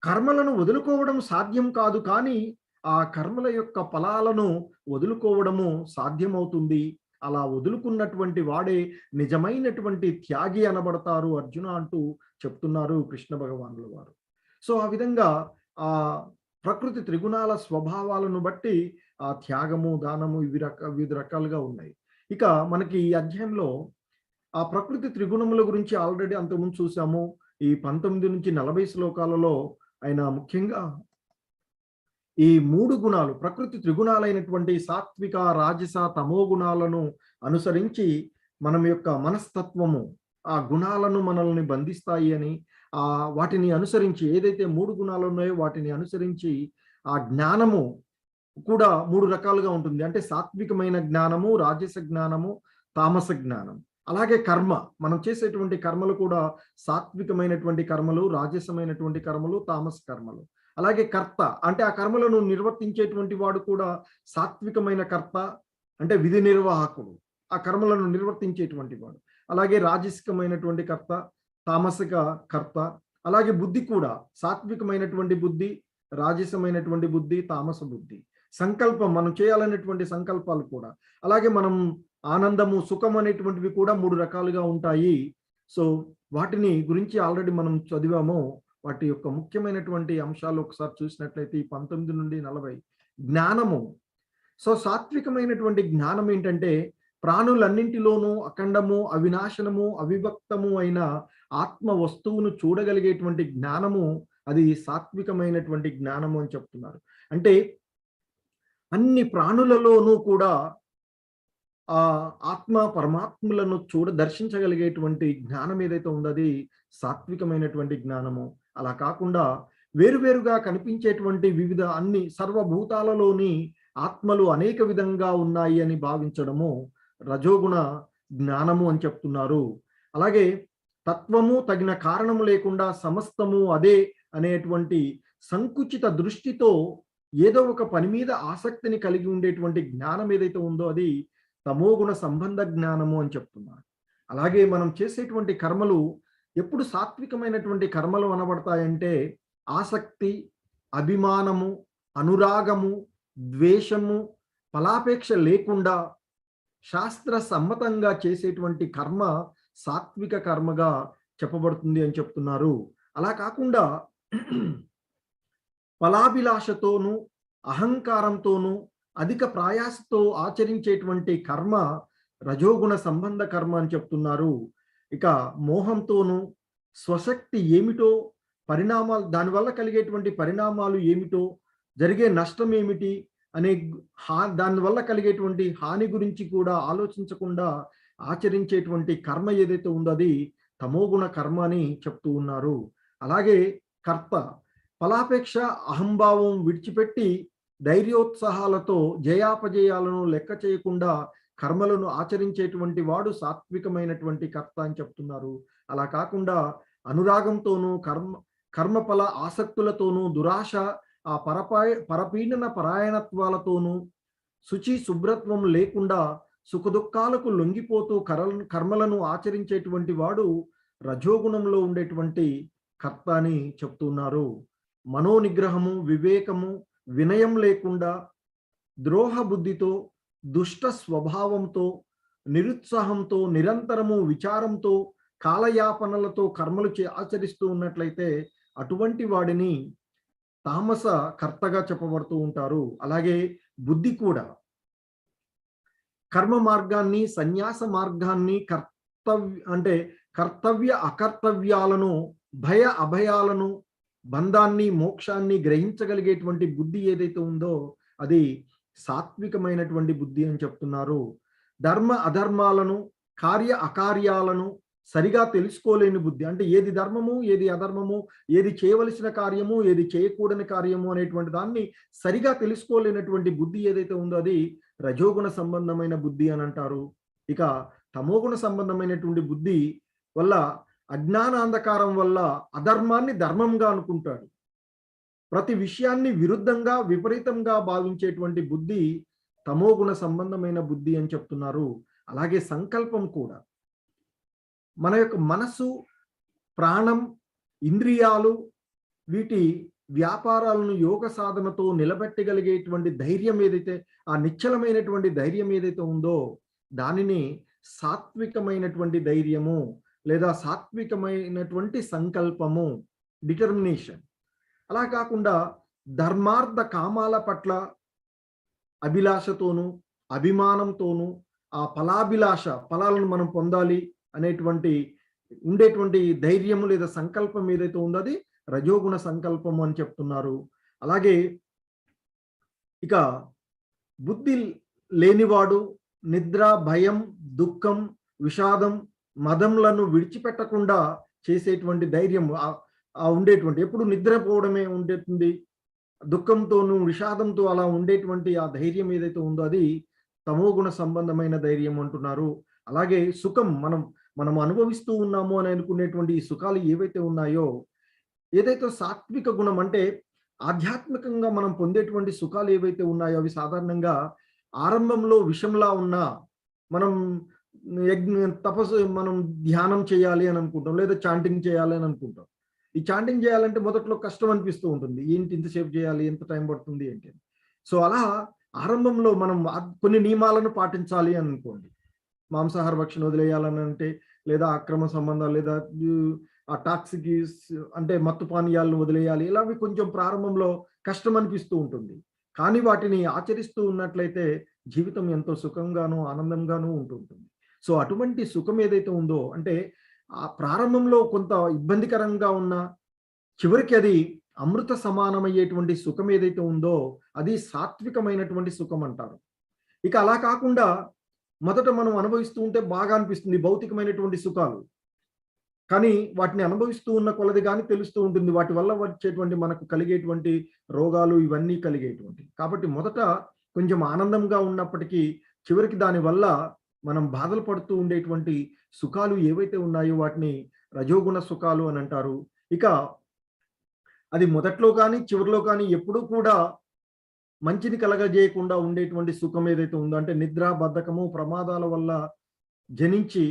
కర్మలను వదులుకోవడం సాధ్యం కాదు, కానీ ఆ కర్మల యొక్క ఫలాలను వదులుకోవడము సాధ్యమవుతుంది. అలా వదులుకున్నటువంటి వాడే నిజమైనటువంటి త్యాగి అనబడతారు అర్జున అంటూ చెప్తున్నారు కృష్ణ భగవానుల వారు. సో ఆ విధంగా ఆ ప్రకృతి త్రిగుణాల స్వభావాలను బట్టి ఆ త్యాగము, దానము వివిధ రకాలుగా ఉన్నాయి. ఇక మనకి ఈ అధ్యాయంలో ఆ ప్రకృతి త్రిగుణముల గురించి ఆల్రెడీ అంతకుముందు చూసాము. ఈ 19 నుంచి 40 శ్లోకాలలో ఆయన ముఖ్యంగా ఈ 3 గుణాలు, ప్రకృతి త్రిగుణాలైనటువంటి సాత్విక, రాజస, తమో గుణాలను అనుసరించి మనం యొక్క మనస్తత్వము, ఆ గుణాలను మనల్ని బంధిస్తాయి అని, వాటిని అనుసరించి ఏదైతే 3 గుణాలు ఉన్నాయో వాటిని అనుసరించి ఆ జ్ఞానము కూడా 3 రకాలుగా ఉంటుంది. అంటే సాత్వికమైన జ్ఞానము, రాజస జ్ఞానము, తామస జ్ఞానం. అలాగే కర్మ, మనం చేసేటువంటి కర్మలు కూడా సాత్వికమైనటువంటి కర్మలు, రాజసమైనటువంటి కర్మలు, తామస కర్మలు. అలాగే కర్త, అంటే ఆ కర్మలను నిర్వర్తించేటువంటి వాడు కూడా సాత్వికమైన కర్త, అంటే విధి నిర్వాహకుడు, ఆ కర్మలను నిర్వర్తించేటువంటి వాడు. అలాగే రాజసికమైనటువంటి కర్త, తామసిక కర్త. అలాగే బుద్ధి కూడా సాత్వికమైనటువంటి బుద్ధి, రాజసమైనటువంటి బుద్ధి, తామస బుద్ధి. సంకల్పం, మనం చేయాలనేటువంటి సంకల్పాలు కూడా. అలాగే మనం ఆనందము, సుఖం అనేటువంటివి కూడా 3 రకాలుగా ఉంటాయి. సో వాటిని గురించి ఆల్రెడీ మనం చదివాము. వాటి యొక్క ముఖ్యమైనటువంటి అంశాలు ఒకసారి చూసినట్లయితే ఈ 19 నుండి 40 జ్ఞానము. సో సాత్వికమైనటువంటి జ్ఞానం ఏంటంటే ప్రాణులన్నింటిలోనూ అఖండము, అవినాశనము, అవిభక్తము అయిన ఆత్మ వస్తువును చూడగలిగేటువంటి జ్ఞానము, అది సాత్వికమైనటువంటి జ్ఞానము అని చెప్తున్నారు. అంటే అన్ని ప్రాణులలోనూ కూడా ఆ ఆత్మ పరమాత్ములను దర్శించగలిగేటువంటి జ్ఞానం ఏదైతే ఉందో అది సాత్వికమైనటువంటి జ్ఞానము. అలా కాకుండా వేరువేరుగా కనిపించేటువంటి వివిధ అన్ని సర్వభూతాలలోని ఆత్మలు అనేక విధంగా ఉన్నాయి అని భావించడము రజోగుణ జ్ఞానము అని చెప్తున్నారు. అలాగే తత్వము, తగిన కారణము లేకుండా సమస్తము అదే అనేటువంటి సంకుచిత దృష్టితో ఏదో ఒక పని మీద ఆసక్తిని కలిగి ఉండేటువంటి జ్ఞానం ఏదైతే ఉందో అది తమోగుణ సంబంధ జ్ఞానము అని చెప్తున్నారు. అలాగే మనం చేసేటువంటి కర్మలు ఎప్పుడు సాత్వికమైనటువంటి కర్మలు అనబడతాయంటే ఆసక్తి, అభిమానము, అనురాగము, ద్వేషము, ఫలాపేక్ష లేకుండా శాస్త్ర సమ్మతంగా చేసేటువంటి కర్మ సాత్విక కర్మగా చెప్పబడుతుంది అని చెప్తున్నారు. అలా కాకుండా ఫలాభిలాషతోనూ, అహంకారంతోనూ, అధిక ప్రయాసతో ఆచరించేటువంటి కర్మ రజోగుణ సంబంధ కర్మ అని చెప్తున్నారు. ఇక మోహంతోనూ, స్వశక్తి ఏమిటో, పరిణామాలు, దానివల్ల కలిగేటువంటి పరిణామాలు ఏమిటో, జరిగే నష్టం ఏమిటి అనే దానివల్ల కలిగేటువంటి హాని గురించి కూడా ఆలోచించకుండా ఆచరించేటువంటి కర్మ ఏదైతే ఉందో అది తమోగుణ కర్మ అని చెప్తూ ఉన్నారు. అలాగే కర్త, ఫలాపేక్ష, అహంభావం విడిచిపెట్టి ధైర్యోత్సాహాలతో జయాపజయాలను లెక్క చేయకుండా కర్మలను ఆచరించేటువంటి వాడు సాత్వికమైనటువంటి కర్త అని చెప్తున్నారు. అలా కాకుండా అనురాగంతోనూ, కర్మఫల ఆసక్తులతోనూ, దురాశ, ఆ పరపీడన పరాయణత్వాలతోనూ, శుచి శుభ్రత్వం లేకుండా సుఖదుఖాలకు లొంగిపోతూ కర్మలను ఆచరించేటువంటి వాడు రజోగుణంలో ఉండేటువంటి కర్త అని చెప్తున్నారు. మనోనిగ్రహము, వివేకము, వినయం లేకుండా ద్రోహ బుద్ధితో, దుష్ట స్వభావంతో, నిరుత్సాహంతో, నిరంతరము విచారంతో, కాలయాపనలతో కర్మలు ఆచరిస్తూ ఉన్నట్లయితే అటువంటి వాడిని తామస కర్తగా చెప్పబడుతూ ఉంటారు. అలాగే బుద్ధి కూడా కర్మ మార్గాన్ని, సన్యాస మార్గాన్ని, కర్తవ్య అకర్తవ్యాలను, భయ అభయాలను, బంధాన్ని, మోక్షాన్ని గ్రహించగలిగేటువంటి బుద్ధి ఏదైతే ఉందో అది సాత్వికమైనటువంటి బుద్ధి అని చెప్తున్నారు. ధర్మ అధర్మాలను, కార్య అకార్యాలను సరిగా తెలుసుకోలేని బుద్ధి, అంటే ఏది ధర్మము, ఏది అధర్మము, ఏది చేయవలసిన కార్యము, ఏది చేయకూడని కార్యము అనేటువంటి దాన్ని సరిగా తెలుసుకోలేనటువంటి బుద్ధి ఏదైతే ఉందో అది రజోగుణ సంబంధమైన బుద్ధి అని అంటారు. ఇక తమోగుణ సంబంధమైనటువంటి బుద్ధి వల్ల అజ్ఞానాంధకారం వల్ల అధర్మాన్ని ధర్మంగా అనుకుంటాడు. ప్రతి విషయాన్ని విరుద్ధంగా, విపరీతంగా భావించేటువంటి బుద్ధి తమోగుణ సంబంధమైన బుద్ధి అని చెప్తున్నారు. అలాగే సంకల్పం కూడా. మన యొక్క మనసు, ప్రాణం, ఇంద్రియాలు వీటి వ్యాపారాలను యోగ సాధనతో నిలబెట్టగలిగేటువంటి ధైర్యం ఏదైతే, ఆ నిశ్చలమైనటువంటి ధైర్యం ఏదైతే ఉందో దానిని సాత్వికమైనటువంటి ధైర్యము లేదా సాత్వికమైనటువంటి సంకల్పము, డిటర్మినేషన్. అలా కాకుండా ధర్మార్థ కామాల పట్ల అభిలాషతోనూ అభిమానంతోనూ ఆ ఫలాభిలాష, ఫలాలను మనం పొందాలి అనేటువంటి ఉండేటువంటి ధైర్యము లేదా సంకల్పం ఏదైతే ఉందో అది రజోగుణ సంకల్పము అని చెప్తున్నారు. అలాగే ఇక బుద్ధి లేనివాడు నిద్ర, భయం, దుఃఖం, విషాదం, మదంలను విడిచిపెట్టకుండా చేసేటువంటి ధైర్యం ఉండేటువంటి, ఎప్పుడు నిద్రపోవడమే ఉండేస్తుంది, దుఃఖంతోనూ విషాదంతో అలా ఉండేటువంటి ఆ ధైర్యం ఏదైతే ఉందో అది తమోగుణ సంబంధమైన ధైర్యం అంటున్నారు. అలాగే సుఖం, మనం అనుభవిస్తూ ఉన్నాము అని అనుకునేటువంటి ఈ సుఖాలు ఏవైతే ఉన్నాయో, ఏదైతే సాత్విక గుణం అంటే ఆధ్యాత్మికంగా మనం పొందేటువంటి సుఖాలు ఏవైతే ఉన్నాయో అవి సాధారణంగా ఆరంభంలో విషంలా ఉన్నా, మనం తపస్సు, మనం ధ్యానం చేయాలి అని అనుకుంటాం, లేదా చాంటింగ్ చేయాలి అని అనుకుంటాం. ఈ చాంటింగ్ చేయాలంటే మొదట్లో కష్టం అనిపిస్తూ ఉంటుంది, ఏంటి ఇంతసేపు చేయాలి, ఎంత టైం పడుతుంది ఏంటి. సో అలా ఆరంభంలో మనం కొన్ని నియమాలను పాటించాలి అని అనుకోండి, మాంసాహార భక్షణ వదిలేయాలని అంటే, లేదా అక్రమ సంబంధాలు, లేదా ఆ టాక్సిక్ అంటే మత్తు పానీయాలను వదిలేయాలి, ఇలావి కొంచెం ప్రారంభంలో కష్టం అనిపిస్తూ ఉంటుంది. కానీ వాటిని ఆచరిస్తూ ఉన్నట్లయితే జీవితం ఎంతో సుఖంగాను ఆనందంగాను ఉంటుంటుంది. సో అటువంటి సుఖం ఏదైతే ఉందో, అంటే ఆ ప్రారంభంలో కొంత ఇబ్బందికరంగా ఉన్న, చివరికి అది అమృత సమానమయ్యేటువంటి సుఖం ఏదైతే ఉందో అది సాత్వికమైనటువంటి సుఖం అంటారు. ఇక అలా కాకుండా మొదట మనం అనుభవిస్తూ ఉంటే బాగా అనిపిస్తుంది భౌతికమైనటువంటి సుఖాలు, కానీ వాటిని అనుభవిస్తూ ఉన్న కొలది కానీ తెలుస్తూ ఉంటుంది వాటి వల్ల వచ్చేటువంటి మనకు కలిగేటువంటి రోగాలు ఇవన్నీ కలిగేటువంటి. కాబట్టి మొదట కొంచెం ఆనందంగా ఉన్నప్పటికీ చివరికి దానివల్ల మనం బాధలు పడుతూ ఉండేటువంటి సుఖాలు ఏవైతే ఉన్నాయో వాటిని రజోగుణ సుఖాలు అని అంటారు. ఇక అది మొదట్లో కానీ చివరిలో కానీ ఎప్పుడూ కూడా మంచిని కలగజేయకుండా ఉండేటువంటి సుఖం ఏదైతే ఉందో, అంటే నిద్ర, బద్ధకము, ప్రమాదాల వల్ల జనించి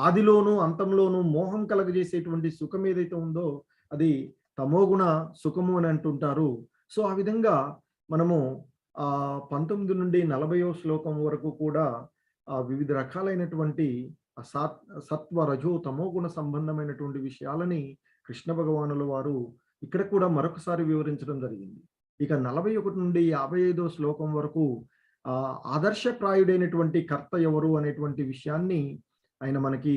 ఆదిలోనూ అంతంలోనూ మోహం కలగజేసేటువంటి సుఖం ఏదైతే ఉందో అది తమోగుణ సుఖము అని అంటుంటారు. సో ఆ విధంగా మనము 19 నుండి 40వ శ్లోకం వరకు కూడా వివిధ రకాలైనటువంటి సత్వ, రజో, తమోగుణ సంబంధమైనటువంటి విషయాలని కృష్ణ భగవానుల వారు ఇక్కడ కూడా మరొకసారి వివరించడం జరిగింది. ఇక 41 నుండి 55వ శ్లోకం వరకు ఆదర్శప్రాయుడైనటువంటి కర్త ఎవరు అనేటువంటి విషయాన్ని ఆయన మనకి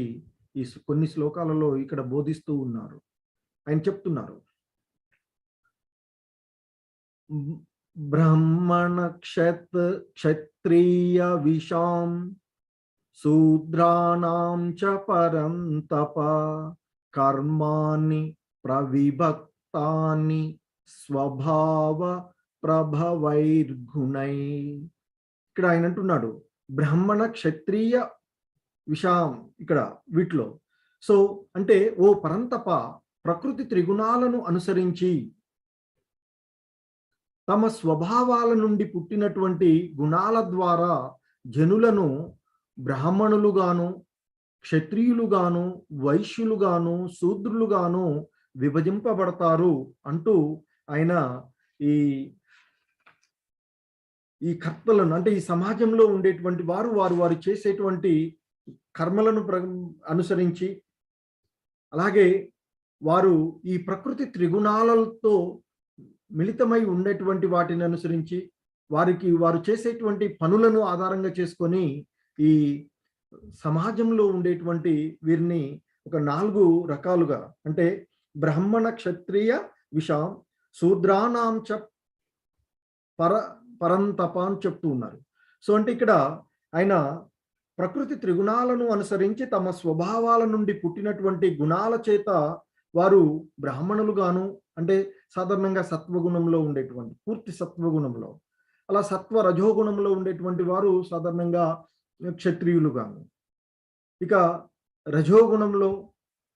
ఈ కొన్ని శ్లోకాలలో ఇక్కడ బోధిస్తూ ఉన్నారు. ఆయన చెప్తున్నారు, బ్రాహ్మణ క్షత్రియ విషాం శూద్రాణాం చ పరంతప కర్మాణి ప్రవిభక్తాని స్వభావ ప్రభవైర్గుణై. ఇక్కడ ఆయన అంటున్నాడు బ్రాహ్మణ, క్షత్రియ, విషాం ఇక్కడ వీటిలో. సో అంటే ఓ పరంతప, ప్రకృతి త్రిగుణాలను అనుసరించి తమ స్వభావాల నుండి పుట్టినటువంటి గుణాల ద్వారా జనులను బ్రాహ్మణులుగాను, క్షత్రియులుగాను, వైశ్యులుగాను, శూద్రులుగాను విభజింపబడతారు అంటూ ఆయన ఈ కర్తలను, అంటే ఈ సమాజంలో ఉండేటువంటి వారు చేసేటువంటి కర్మలను అనుసరించి, అలాగే వారు ఈ ప్రకృతి త్రిగుణాలతో మిళితమై ఉండేటువంటి వాటిని అనుసరించి వారు చేసేటువంటి పనులను ఆధారంగా చేసుకొని ఈ సమాజంలో ఉండేటువంటి వీరిని ఒక 4 రకాలుగా, అంటే బ్రాహ్మణ, క్షత్రియ, విషాం, శూద్రానాం చ పరంతప అని చెప్తూ ఉన్నారు. సో అంటే ఇక్కడ ఆయన ప్రకృతి త్రిగుణాలను అనుసరించి తమ స్వభావాల నుండి పుట్టినటువంటి గుణాల చేత వారు బ్రాహ్మణులుగాను, అంటే సాధారణంగా సత్వగుణంలో ఉండేటువంటి పూర్తి సత్వగుణంలో, అలా సత్వ రజోగుణంలో ఉండేటువంటి వారు సాధారణంగా క్షత్రియులుగాను, ఇక రజోగుణంలో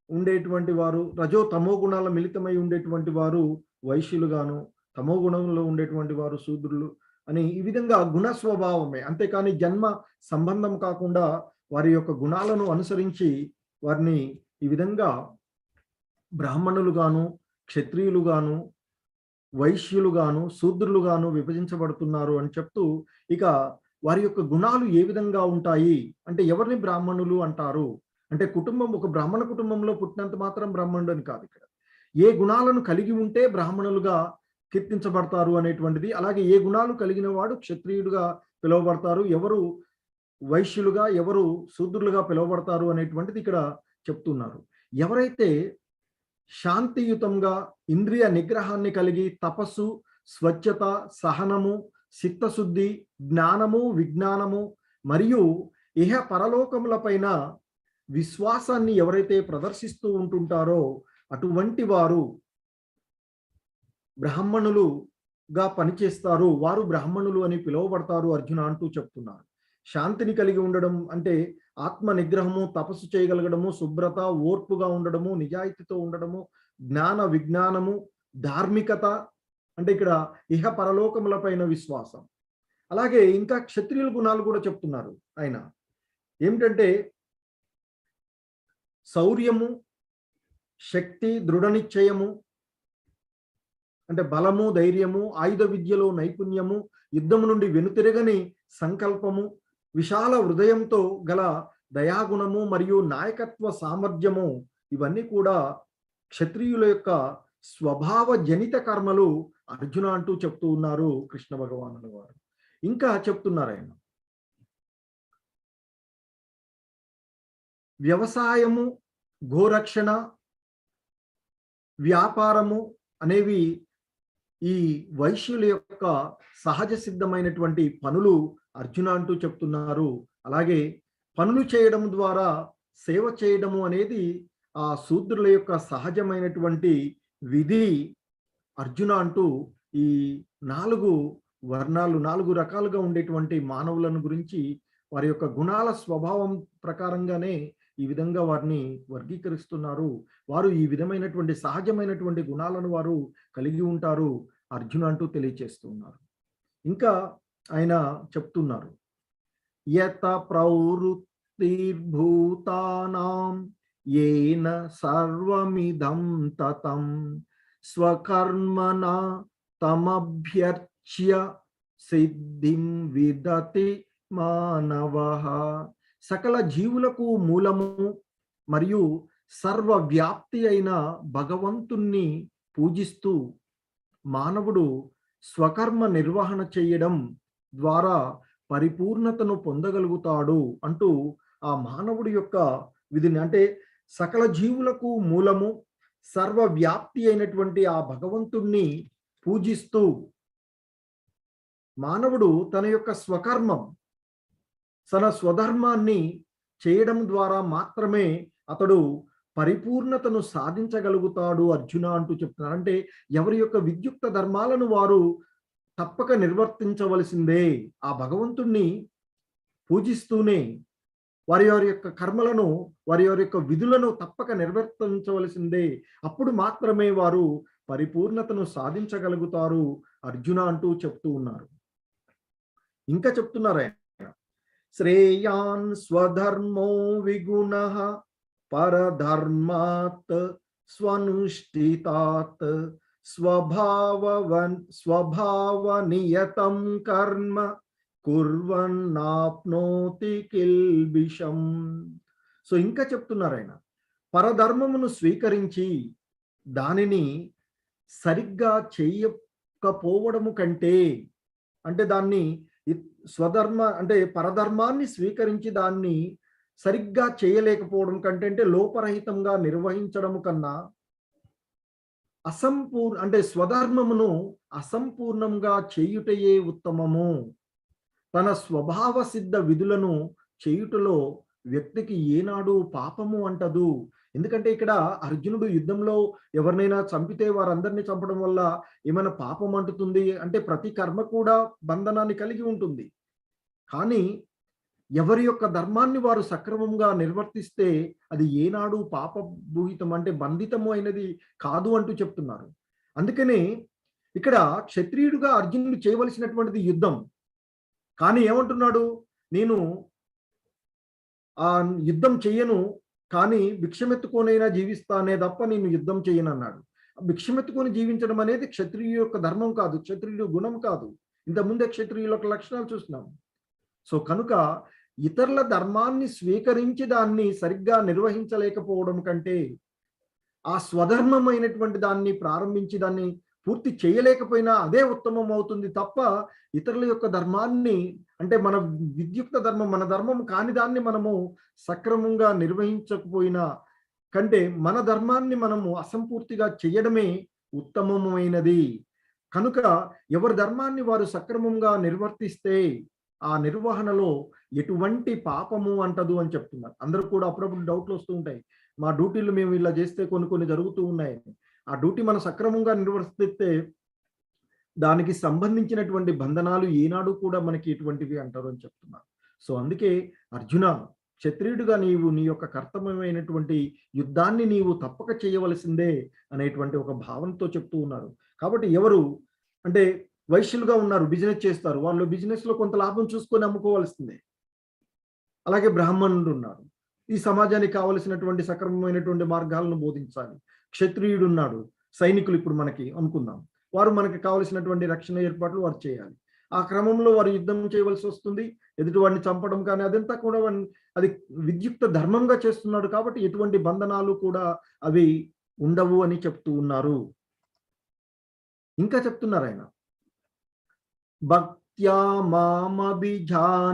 ఉండేటువంటి వారు, రజో తమో గుణాల మిళితమై ఉండేటువంటి వారు వైశ్యులుగాను, తమో గుణంలో ఉండేటువంటి వారు శూద్రులు అని ఈ విధంగా గుణ స్వభావమే, అంతేకాని జన్మ సంబంధం కాకుండా వారి యొక్క గుణాలను అనుసరించి వారిని ఈ విధంగా బ్రాహ్మణులుగాను, క్షత్రియులుగాను, వైశ్యులుగాను, శూద్రులుగాను విభజించబడుతున్నారు అని చెప్తూ, ఇక వారి యొక్క గుణాలు ఏ విధంగా ఉంటాయి అంటే ఎవరిని బ్రాహ్మణులు అంటారు అంటే కుటుంబం, ఒక బ్రాహ్మణ కుటుంబంలో పుట్టినంత మాత్రం బ్రాహ్మణుడు అని కాదు. ఇక్కడ ఏ గుణాలను కలిగి ఉంటే బ్రాహ్మణులుగా కీర్తించబడతారు అనేటువంటిది, అలాగే ఏ గుణాలు కలిగిన వాడు క్షత్రియుడుగా పిలువబడతారు, ఎవరు వైశ్యులుగా, ఎవరు శూద్రులుగా పిలువబడతారు అనేటువంటిది ఇక్కడ చెప్తున్నారు. ఎవరైతే శాంతియుతంగా ఇంద్రియ నిగ్రహాన్ని కలిగి తపస్సు, స్వచ్ఛత, సహనము, చిత్తశుద్ధి, జ్ఞానము, విజ్ఞానము మరియు ఇహ పరలోకములపైన విశ్వాసాన్ని ఎవరైతే ప్రదర్శిస్తూ ఉంటుంటారో అటువంటి వారు బ్రాహ్మణులుగా పనిచేస్తారు, వారు బ్రాహ్మణులు అని పిలువబడతారు అర్జున అంటూ చెప్తున్నారు. శాంతిని కలిగి ఉండడం అంటే ఆత్మ నిగ్రహము, తపస్సు చేయగలగడము, శుభ్రత, ఓర్పుగా ఉండడము, నిజాయితీతో ఉండడము, జ్ఞాన విజ్ఞానము, ధార్మికత, అంటే ఇక్కడ ఇహ పరలోకములపైన విశ్వాసం. అలాగే ఇంకా క్షత్రియుల గుణాలు కూడా చెప్తున్నారు ఆయన. ఏమిటంటే శౌర్యము, శక్తి, దృఢ నిశ్చయము, అంటే బలము, ధైర్యము, ఆయుధ విద్యలో నైపుణ్యము, యుద్ధము నుండి వెనుతిరగని సంకల్పము, విశాల హృదయంతో గల దయాగుణము మరియు నాయకత్వ సామర్థ్యము, ఇవన్నీ కూడా క్షత్రియుల యొక్క స్వభావ జనిత కర్మలు అర్జున అంటూ చెప్తూ ఉన్నారు కృష్ణ భగవానుల వారు. ఇంకా చెప్తున్నారు ఆయన, వ్యవసాయము, గోరక్షణ, వ్యాపారము అనేవి ఈ వైశ్యుల యొక్క సహజ సిద్ధమైనటువంటి పనులు అర్జున అంటూ చెప్తున్నారు. అలాగే పనులు చేయడం ద్వారా సేవ చేయడము అనేది ఆ శూద్రుల యొక్క సహజమైనటువంటి విధి అర్జున అంటూ ఈ 4 వర్ణాలు, 4 రకాలుగా ఉండేటువంటి మానవులను గురించి వారి యొక్క గుణాల స్వభావం ప్రకారంగానే ఈ విధంగా వారిని వర్గీకరిస్తున్నారు. వారు ఈ విధమైనటువంటి సహజమైనటువంటి గుణాలను వారు కలిగి ఉంటారు అర్జున అంటూ తెలియచేస్తున్నారు. ఇంకా ఆయన చెప్తున్నారు, యత ప్రవృత్తిర్భూతానాం ఏన సర్వమిదం తతం స్వకర్మణ తమభ్యర్చ్య సిద్ధిం విదతి మానవః. సకల జీవులకు మూలము మరియు సర్వవ్యాప్తి అయిన భగవంతుణ్ణి పూజిస్తూ మానవుడు స్వకర్మ నిర్వహణ చేయడం ద్వారా పరిపూర్ణతను పొందగలుగుతాడు అంటూ ఆ మానవుడి యొక్క విధిని, అంటే సకల జీవులకు మూలము, సర్వవ్యాప్తి అయినటువంటి ఆ భగవంతుణ్ణి పూజిస్తూ మానవుడు తన యొక్క స్వకర్మం, తన స్వధర్మాన్ని చేయడం ద్వారా మాత్రమే అతడు పరిపూర్ణతను సాధించగలుగుతాడు అర్జున అంటూ చెప్తున్నారు. అంటే ఎవరి యొక్క విద్యుక్త ధర్మాలను వారు తప్పక నిర్వర్తించవలసిందే, ఆ భగవంతుణ్ణి పూజిస్తూనే వారి యొక్క కర్మలను, వారి యొక్క విధులను తప్పక నిర్వర్తించవలసిందే, అప్పుడు మాత్రమే వారు పరిపూర్ణతను సాధించగలుగుతారు అర్జున అంటూ చెప్తూ ఉన్నారు. ఇంకా చెప్తున్నారు ఆయన, శ్రేయాన్ స్వధర్మో విగుణః పరధర్మాత్ స్వనుష్ఠితాత్ స్వభావనియతం కర్మ కుర్వన్నాప్నోతి కిల్బిషం. సో ఇంకా చెప్తున్నారు ఆయన, పరధర్మమును స్వీకరించి దానిని సరిగ్గా చేయకపోవడము కంటే, అంటే దాన్ని స్వధర్మ అంటే పరధర్మాన్ని స్వీకరించి దాన్ని సరిగ్గా చేయలేకపోవడం కంటే, అంటే లోపరహితంగా నిర్వహించడం కన్నా అంటే స్వధర్మమును అసంపూర్ణంగా చేయుటయే ఉత్తమము. తన స్వభావ సిద్ధ విధులను చేయుటలో వ్యక్తికి ఏనాడు పాపము అంటదు. ఎందుకంటే ఇక్కడ అర్జునుడు యుద్ధంలో ఎవరినైనా చంపితే వారందరినీ చంపడం వల్ల ఏమైనా పాపం అంటుతుంది అంటే ప్రతి కర్మ కూడా బంధనాన్ని కలిగి ఉంటుంది. కానీ ఎవరి యొక్క ధర్మాన్ని వారు సక్రమంగా నిర్వర్తిస్తే అది ఏనాడు పాపభూయితం అంటే బంధితము అయినది కాదు అంటూ చెప్తున్నారు. అందుకనే ఇక్కడ క్షత్రియుడుగా అర్జునుడు చేయవలసినటువంటిది యుద్ధం. కానీ ఏమంటున్నాడు, నేను యుద్ధం చెయ్యను, కానీ భిక్షమెత్తుకొనైనా జీవిస్తానే తప్ప నేను యుద్ధం చేయను అన్నాడు. భిక్షమెత్తుకొని జీవించడం అనేది క్షత్రియుడి యొక్క ధర్మం కాదు, క్షత్రియుడి గుణం కాదు. ఇంతకుముందే క్షత్రియుల యొక్క లక్షణాలు చూసినాం. సో కనుక ఇతరుల ధర్మాన్ని స్వీకరించి దాన్ని సరిగ్గా నిర్వహించలేకపోవడం కంటే ఆ స్వధర్మమైనటువంటి దాన్ని ప్రారంభించి దాన్ని పూర్తి చేయలేకపోయినా అదే ఉత్తమం అవుతుంది తప్ప ఇతరుల యొక్క ధర్మాన్ని అంటే మన విద్యుక్త ధర్మం మన ధర్మం కాని దాన్ని మనము సక్రమంగా నిర్వహించకపోయినా కంటే మన ధర్మాన్ని మనము అసంపూర్తిగా చేయడమే ఉత్తమమైనది. కనుక ఎవరి ధర్మాన్ని వారు సక్రమంగా నిర్వర్తిస్తే ఆ నిర్వహణలో ఎటువంటి పాపము అంటదు అని చెప్తున్నారు. అందరూ కూడా అప్పుడప్పుడు డౌట్లు వస్తూ ఉంటాయి, మా డ్యూటీలు మేము ఇలా చేస్తే కొన్ని జరుగుతూ ఉన్నాయి. ఆ డ్యూటీ మనం సక్రమంగా నిర్వర్తిస్తే దానికి సంబంధించినటువంటి బంధనాలు ఏనాడు కూడా మనకి ఎటువంటివి అంటారు అని చెప్తున్నారు. సో అందుకే అర్జున, క్షత్రియుడిగా నీవు నీ యొక్క కర్తవ్యమైనటువంటి యుద్ధాన్ని నీవు తప్పక చేయవలసిందే అనేటువంటి ఒక భావనతో చెప్తూ ఉన్నారు. కాబట్టి ఎవరు అంటే వైశ్యులుగా ఉన్నారు, బిజినెస్ చేస్తారు, వాళ్ళు బిజినెస్ లో కొంత లాభం చూసుకొని అమ్ముకోవాల్సిందే. అలాగే బ్రాహ్మణుడు ఉన్నారు, ఈ సమాజానికి కావలసినటువంటి సక్రమమైనటువంటి మార్గాలను బోధించాలి. క్షత్రియుడు ఉన్నాడు, సైనికులు ఇప్పుడు మనకి అనుకుందాం, వారు మనకి కావలసినటువంటి రక్షణ ఏర్పాట్లు వారు చేయాలి. ఆ క్రమంలో వారు యుద్ధం చేయవలసి వస్తుంది, ఎదుటి వాడిని చంపడం కానీ అదంతా కూడా అది విద్యుక్త ధర్మంగా చేస్తున్నాడు. కాబట్టి ఎటువంటి బంధనాలు కూడా అవి ఉండవు అని చెప్తూ ఉన్నారు. ఇంకా చెప్తున్నారు ఆయన, భక్త్యా మామభిజానాతి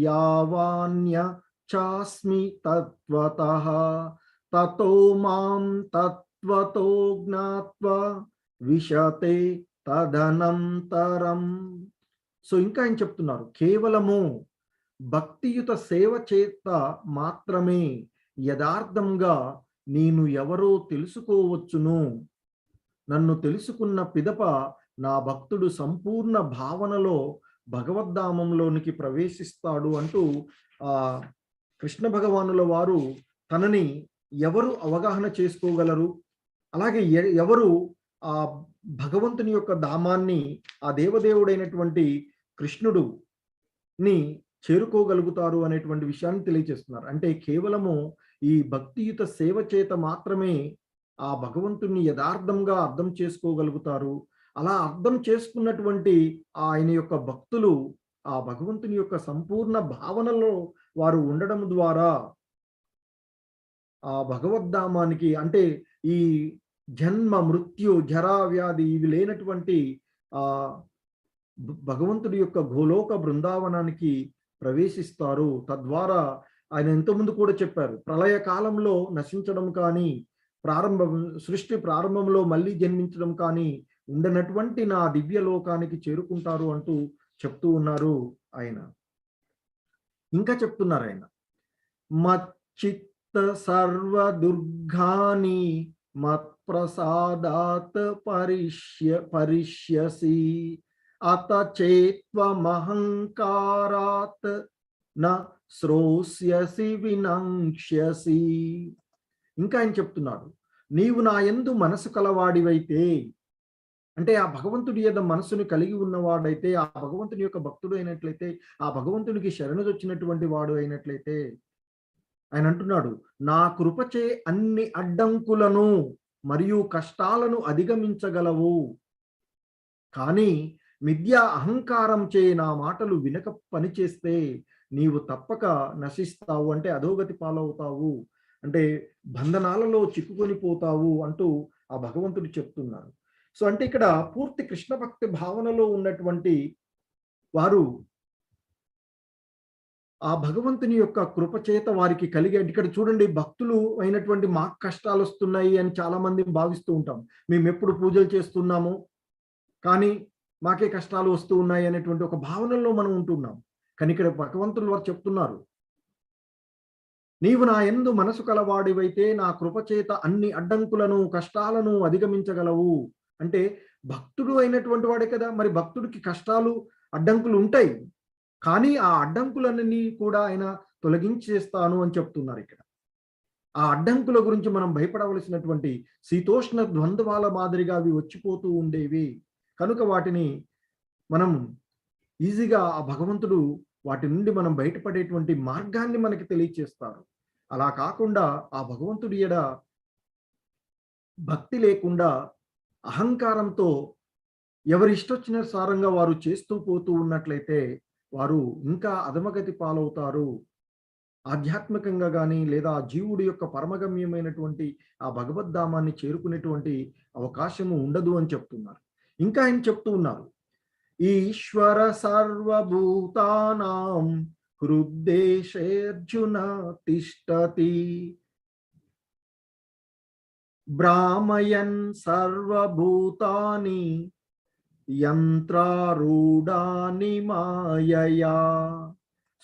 యావాన్య చాస్మి తత్వతః తతో మాం తత్వతో జ్ఞాత్వా విశతే తదనంతరం. సో ఇంకా ఆయన చెప్తున్నారు, కేవలము భక్తియుత సేవ చేత మాత్రమే యథార్థంగా నేను ఎవరో తెలుసుకోవచ్చును. నన్ను తెలుసుకున్న పిదప నా భక్తుడు సంపూర్ణ భావనలో భగవద్ధామంలోనికి ప్రవేశిస్తాడు అంటూ కృష్ణ భగవానుల వారు తనని ఎవరు అవగాహన చేసుకోగలరు, అలాగే ఎవరు ఆ భగవంతుని యొక్క ధామాన్ని ఆ దేవదేవుడైనటువంటి కృష్ణుడుని చేరుకోగలుగుతారు అనేటువంటి విషయాన్ని తెలియజేస్తున్నారు. అంటే కేవలము ఈ భక్తియుత సేవ చేత మాత్రమే ఆ భగవంతుని యథార్థంగా అర్థం చేసుకోగలుగుతారు. అలా అర్థం చేసుకున్నటువంటి ఆయన యొక్క భక్తులు ఆ భగవంతుని యొక్క సంపూర్ణ భావనలో వారు ఉండడం ద్వారా ఆ భగవద్ధామానికి అంటే ఈ జన్మ మృత్యు జరా వ్యాధి ఇవి లేనటువంటి ఆ భగవంతుడి యొక్క గోలోక బృందావనానికి ప్రవేశిస్తారు. తద్వారా ఆయన ఎంతోమంది కూడా చెప్పారు, ప్రళయ కాలంలో నశించడం కానీ సృష్టి ప్రారంభంలో మళ్ళీ జన్మించడం కానీ ఉండనటువంటి నా దివ్య లోకానికి చేరుకుంటారు అంటూ చెప్తూ ఉన్నారు ఆయన. ఇంకా చెప్తున్నారు ఆయన, మచ్చిత్త సర్వ దుర్గాని మత్ప్రసాదాత్ పరిష్యసి అత చేత్వమహంకారాత్ న శ్రోస్యసి వినంక్ష్యసి. ఇంకా ఆయన చెప్తున్నాడు, నీవు నా యందు మనసు కలవాడివైతే అంటే ఆ భగవంతుడి యొక్క మనసును కలిగి ఉన్నవాడైతే, ఆ భగవంతుని యొక్క భక్తుడు అయినట్లయితే, ఆ భగవంతునికి శరణొచ్చినటువంటి వాడు అయినట్లయితే ఆయన అంటున్నాడు, నా కృపచే అన్ని అడ్డంకులను మరియు కష్టాలను అధిగమించగలవు. కానీ మిథ్యా అహంకారం చే నా మాటలు వినక పనిచేస్తే నీవు తప్పక నశిస్తావు, అంటే అధోగతి పాలవుతావు, అంటే బంధనాలలో చిక్కుకొని పోతావు అంటూ ఆ భగవంతుడు చెప్తున్నారు. సో అంటే ఇక్కడ పూర్తి కృష్ణ భక్తి భావనలో ఉన్నటువంటి వారు ఆ భగవంతుని యొక్క కృపచేత వారికి కలిగే, ఇక్కడ చూడండి భక్తులు అయినటువంటి మాకు కష్టాలు వస్తున్నాయి అని చాలా మంది భావిస్తూ ఉంటాం. మేము ఎప్పుడు పూజలు చేస్తున్నాము కానీ మాకే కష్టాలు వస్తూ ఉన్నాయి అనేటువంటి ఒక భావనలో మనం ఉంటున్నాం. కానీ ఇక్కడ భగవంతులు వారు చెప్తున్నారు, నీవు నా యందు మనసు కలవాడివైతే నా కృపచేత అన్ని అడ్డంకులను కష్టాలను అధిగమించగలవు. అంటే భక్తుడు అయినటువంటి వాడే కదా, మరి భక్తుడికి కష్టాలు అడ్డంకులు ఉంటాయి. కానీ ఆ అడ్డంకులన్నీ కూడా ఆయన తొలగించేస్తాను అని చెప్తున్నారు ఇక్కడ. ఆ అడ్డంకుల గురించి మనం భయపడవలసినటువంటి శీతోష్ణ ద్వంద్వాల మాదిరిగా అవి వచ్చిపోతూ ఉండేవి. కనుక వాటిని మనం ఈజీగా ఆ భగవంతుడు వాటి నుండి మనం బయటపడేటువంటి మార్గాన్ని మనకి తెలియచేస్తారు. అలా కాకుండా ఆ భగవంతుడి ఎడ భక్తి లేకుండా అహంకారంతో ఎవరి ఇష్టొచ్చిన సారంగా వారు చేస్తూ పోతూ ఉన్నట్లయితే వారు ఇంకా అధమగతి పాలవుతారు. ఆధ్యాత్మికంగా కానీ లేదా ఆ జీవుడి యొక్క పరమగమ్యమైనటువంటి ఆ భగవద్ధామాన్ని చేరుకునేటువంటి అవకాశము ఉండదు అని చెప్తున్నారు. ఇంకా ఆయన చెప్తూ ఉన్నారు, ఈశ్వర సర్వభూతానాం హృద్దేశేర్జున తిష్టతి భ్రామయన్ సర్వభూతాని యంత్రారూఢాని మాయయా.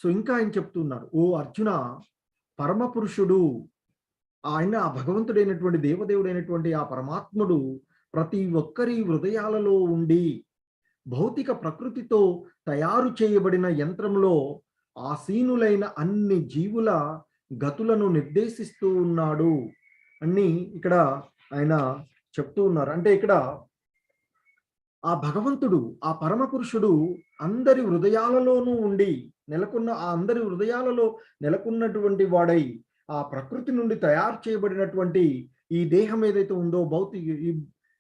సో ఇంకా ఆయన చెప్తున్నారు, ఓ అర్జున, పరమపురుషుడు ఆయన ఆ భగవంతుడైనటువంటి దేవదేవుడైనటువంటి ఆ పరమాత్ముడు ప్రతి ఒక్కరి హృదయాలలో ఉండి భౌతిక ప్రకృతితో తయారు చేయబడిన యంత్రంలో ఆసీనులైన అన్ని జీవుల గతులను నిర్దేశిస్తూ ఉన్నాడు అని ఇక్కడ ఆయన చెప్తూ ఉన్నారు. అంటే ఇక్కడ ఆ భగవంతుడు, ఆ పరమపురుషుడు అందరి హృదయాలలోనూ ఉండి నెలకొన్న ఆ అందరి హృదయాలలో నెలకొన్నటువంటి వాడై ఆ ప్రకృతి నుండి తయారు చేయబడినటువంటి ఈ దేహం ఏదైతే ఉందో, భౌతిక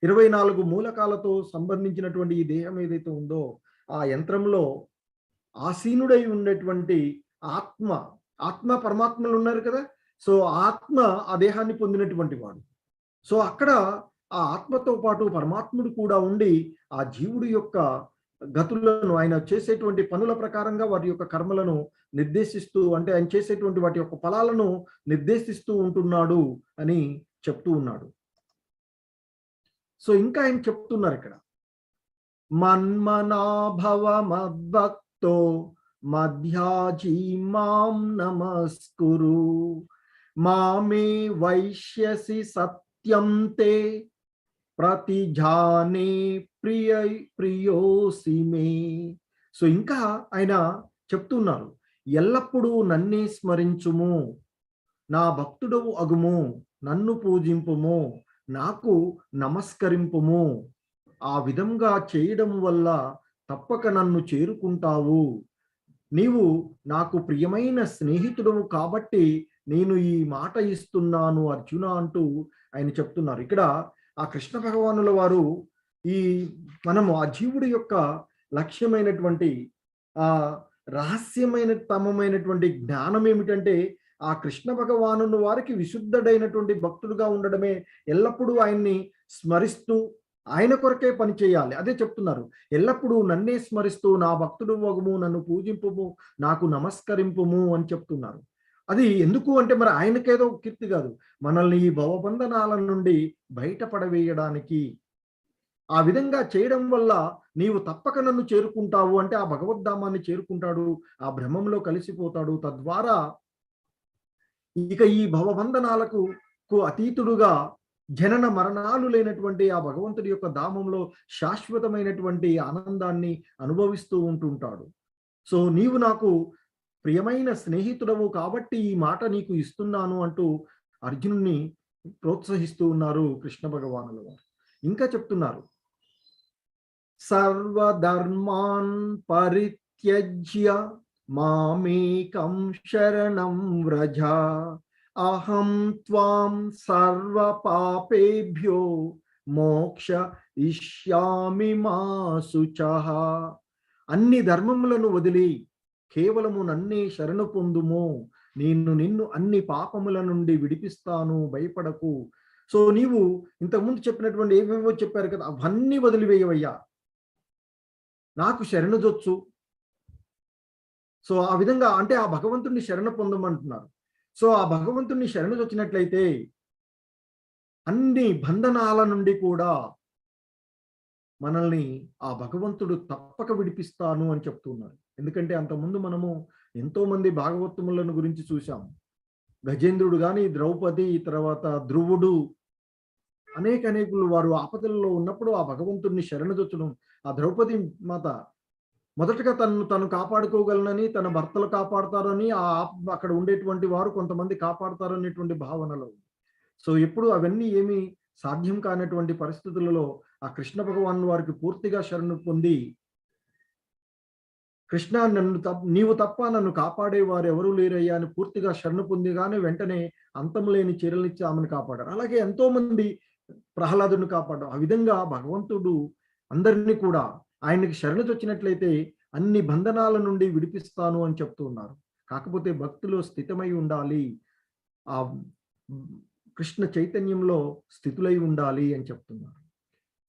24 మూలకాలతో సంబంధించినటువంటి ఈ దేహం ఏదైతే ఉందో ఆ యంత్రంలో ఆసీనుడై ఉండేటువంటి ఆత్మ పరమాత్మలు ఉన్నారు కదా. సో ఆత్మ ఆ దేహాన్ని పొందినటువంటి వాడు. సో అక్కడ ఆ ఆత్మతో పాటు పరమాత్ముడు కూడా ఉండి ఆ జీవుడి యొక్క గతులను, ఆయన చేసేటువంటి పనుల ప్రకారంగా వాటి యొక్క కర్మలను నిర్దేశిస్తూ, అంటే ఆయన చేసేటువంటి వాటి యొక్క ఫలాలను నిర్దేశిస్తూ ఉంటున్నాడు అని చెప్తూ ఉన్నాడు. సో ఇంకా ఆయన చెప్తున్నారు ఇక్కడ, మన్మనాభవ మద్భక్తో మధ్యాజీ మాం నమస్కురు మామే వైశ్యసి సత్యం తే ప్రతిజానే ప్రియోసి మే. సో ఇంకా ఆయన చెప్తున్నారు, ఎల్లప్పుడూ నన్నే స్మరించుము, నా భక్తుడవు అగుము, నన్ను పూజింపుము, నాకు నమస్కరింపుము. ఆ విధంగా చేయడం వల్ల తప్పక నన్ను చేరుకుంటావు. నీవు నాకు ప్రియమైన స్నేహితుడవు కాబట్టి నేను ఈ మాట ఇస్తున్నాను అర్జున అంటూ ఆయన చెప్తున్నారు. ఇక్కడ ఆ కృష్ణ భగవానుల వారు మనము ఆ జీవుడి యొక్క లక్ష్యమైనటువంటి ఆ రహస్యమైన తమమైనటువంటి జ్ఞానం ఏమిటంటే ఆ కృష్ణ భగవాను వారికి విశుద్ధుడైనటువంటి భక్తుడుగా ఉండడమే, ఎల్లప్పుడూ ఆయన్ని స్మరిస్తూ ఆయన కొరకే పని చేయాలి. అదే చెప్తున్నారు, ఎల్లప్పుడూ నన్నే స్మరిస్తూ నా భక్తుడు వగుము, నన్ను పూజింపుము, నాకు నమస్కరింపుము అని చెప్తున్నారు. అది ఎందుకు అంటే మరి ఆయనకేదో కీర్తి కాదు, మనల్ని ఈ భవబంధనాల నుండి బయటపడవేయడానికి. ఆ విధంగా చేయడం వల్ల నీవు తప్పక నన్ను చేరుకుంటావు, అంటే ఆ భగవద్ధామాన్ని చేరుకుంటాడు, ఆ బ్రహ్మంలో కలిసిపోతాడు. తద్వారా ఇక ఈ భవబంధనాలకు అతీతుడుగా జనన మరణాలు లేనటువంటి ఆ భగవంతుడి యొక్క ధామంలో శాశ్వతమైనటువంటి ఆనందాన్ని అనుభవిస్తూ ఉంటుంటాడు. సో నీవు నాకు ప్రియమైన స్నేహితుడవు కాబట్టి ఈ మాట నీకు ఇస్తున్నాను అంటూ అర్జునుడిని ప్రోత్సహిస్తూ ఉన్నారు కృష్ణ భగవానుల వారు. ఇంకా చెప్తున్నారు, సర్వధర్మాన్ పరిత్యజ్య మామేకం శరణం వ్రజ అహం త్వాం సర్వ పాపేభ్యో మోక్ష ఇష్యామి మా శుచః. అన్ని ధర్మములను వదిలి కేవలము నన్నే శరణు పొందుము, నేను నిన్ను అన్ని పాపముల నుండి విడిపిస్తాను, భయపడకు. సో నీవు ఇంతకుముందు చెప్పినటువంటి ఏవేవో చెప్పారు కదా, అవన్నీ వదిలివేయవయ్యా, నాకు శరణుజొచ్చు. సో ఆ విధంగా అంటే ఆ భగవంతుడిని శరణు పొందమంటున్నారు. సో ఆ భగవంతుడిని శరణుజొచ్చినట్లయితే అన్ని బంధనాల నుండి కూడా మనల్ని ఆ భగవంతుడు తప్పక విడిపిస్తాను అని చెప్తున్నారు. ఎందుకంటే అంతకుముందు మనము ఎంతో మంది భాగవతములను గురించి చూసాం. గజేంద్రుడు గాని, ద్రౌపది, తర్వాత ధ్రువుడు, అనేకులు వారు ఆపదల్లో ఉన్నప్పుడు ఆ భగవంతుడిని శరణుజొచ్చడం. ఆ ద్రౌపది మాత మొదటగా తనను తను కాపాడుకోగలనని, తన భర్తలు కాపాడతారని, అక్కడ ఉండేటువంటి వారు కొంతమంది కాపాడతారనేటువంటి భావనలో. సో, ఎప్పుడు అవన్నీ ఏమీ సాధ్యం కానటువంటి పరిస్థితులలో ఆ కృష్ణ భగవానుడు వారికి పూర్తిగా శరణు పొంది, కృష్ణ నీవు తప్ప నన్ను కాపాడేవారు ఎవరు లేరయ్యా అని పూర్తిగా శరణు పొందిగానే వెంటనే అంతము లేని చీరలిచ్చి ఆమెను కాపాడారు. అలాగే ఎంతో మంది ప్రహ్లాదుని కాపాడడం. ఆ విధంగా భగవంతుడు అందరినీ కూడా ఆయనకి శరణుజొచ్చినట్లయితే అన్ని బంధనాల నుండి విడిపిస్తాను అని చెప్తూ ఉన్నారు. కాకపోతే భక్తిలో స్థితమై ఉండాలి. ఆ కృష్ణ చైతన్యంలో స్థితులై ఉండాలి అని చెప్తున్నారు.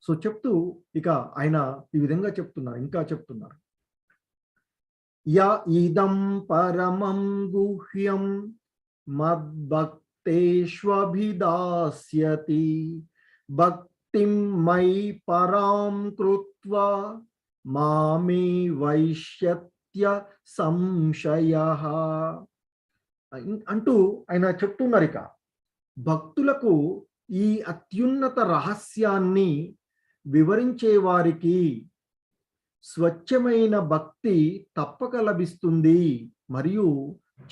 సో చెప్తూ ఇక ఆయన ఈ విధంగా చెప్తున్నారు, ఇంకా చెప్తున్నారు. య ఇదం పరమం గుహ్యం మద్భక్తేష్వభిదాస్యతి భక్తిం మయి పరాం కృత్వా మామే వైష్యత్య సంశయః అంటూ ఆయన చెప్తున్నారు. ఇక భక్తులకు ఈ అత్యున్నత రహస్యాన్ని వివరించే వారికి స్వచ్ఛమైన భక్తి తప్పక లభిస్తుంది, మరియు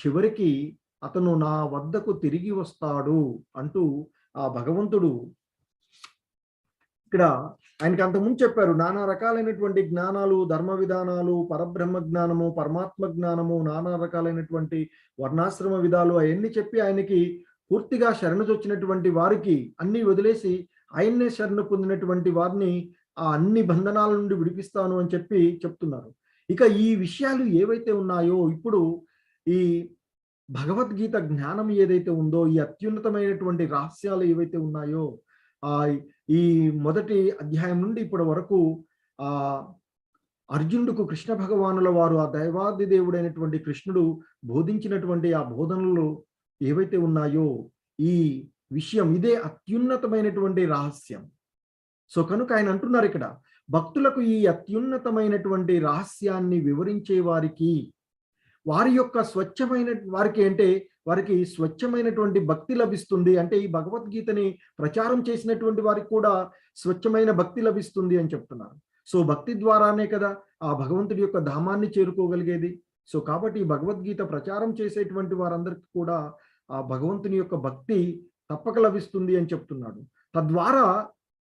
చివరికి అతను నా వద్దకు తిరిగి వస్తాడు అంటూ ఆ భగవంతుడు ఇక్కడ ఆయనకి అంతకుముందు చెప్పారు. నానా రకాలైనటువంటి జ్ఞానాలు, ధర్మ విధానాలు, పరబ్రహ్మ జ్ఞానము, పరమాత్మ జ్ఞానము, నానా రకాలైనటువంటి వర్ణాశ్రమ విధాలు అవన్నీ చెప్పి ఆయనకి పూర్తిగా శరణుజొచ్చినటువంటి వారికి అన్ని వదిలేసి ఆయన్నే శరణు పొందినటువంటి వారిని ఆ అన్ని బంధనాల నుండి విడిపిస్తాను అని చెప్పి చెప్తున్నారు. ఇక ఈ విషయాలు ఏవైతే ఉన్నాయో, ఇప్పుడు ఈ భగవద్గీత జ్ఞానం ఏదైతే ఉందో, ఈ అత్యున్నతమైనటువంటి రహస్యాలు ఏవైతే ఉన్నాయో, ఈ మొదటి అధ్యాయం నుండి ఇప్పటి వరకు అర్జునుడికి కృష్ణ భగవానుల వారు, ఆ దైవాది దేవుడైనటువంటి కృష్ణుడు బోధించినటువంటి ఆ బోధనలు ఏవైతే ఉన్నాయో, ఈ విషయం ఇదే అత్యున్నతమైనటువంటి రహస్యం. సో కనుక ఆయన అంటున్నారు ఇక్కడ, భక్తులకు ఈ అత్యున్నతమైనటువంటి రహస్యాన్ని వివరించే వారికి వారి యొక్క స్వచ్ఛమైన వారికి స్వచ్ఛమైనటువంటి భక్తి లభిస్తుంది. అంటే ఈ భగవద్గీతని ప్రచారం చేసినటువంటి వారికి కూడా స్వచ్ఛమైన భక్తి లభిస్తుంది అని చెప్తున్నారు. సో భక్తి ద్వారానే కదా ఆ భగవంతుడి యొక్క ధామాన్ని చేరుకోగలిగేది. సో కాబట్టి ఈ భగవద్గీత ప్రచారం చేసేటువంటి వారందరికీ కూడా ఆ భగవంతుని యొక్క భక్తి తప్పక లభిస్తుంది అని చెప్తున్నాడు. తద్వారా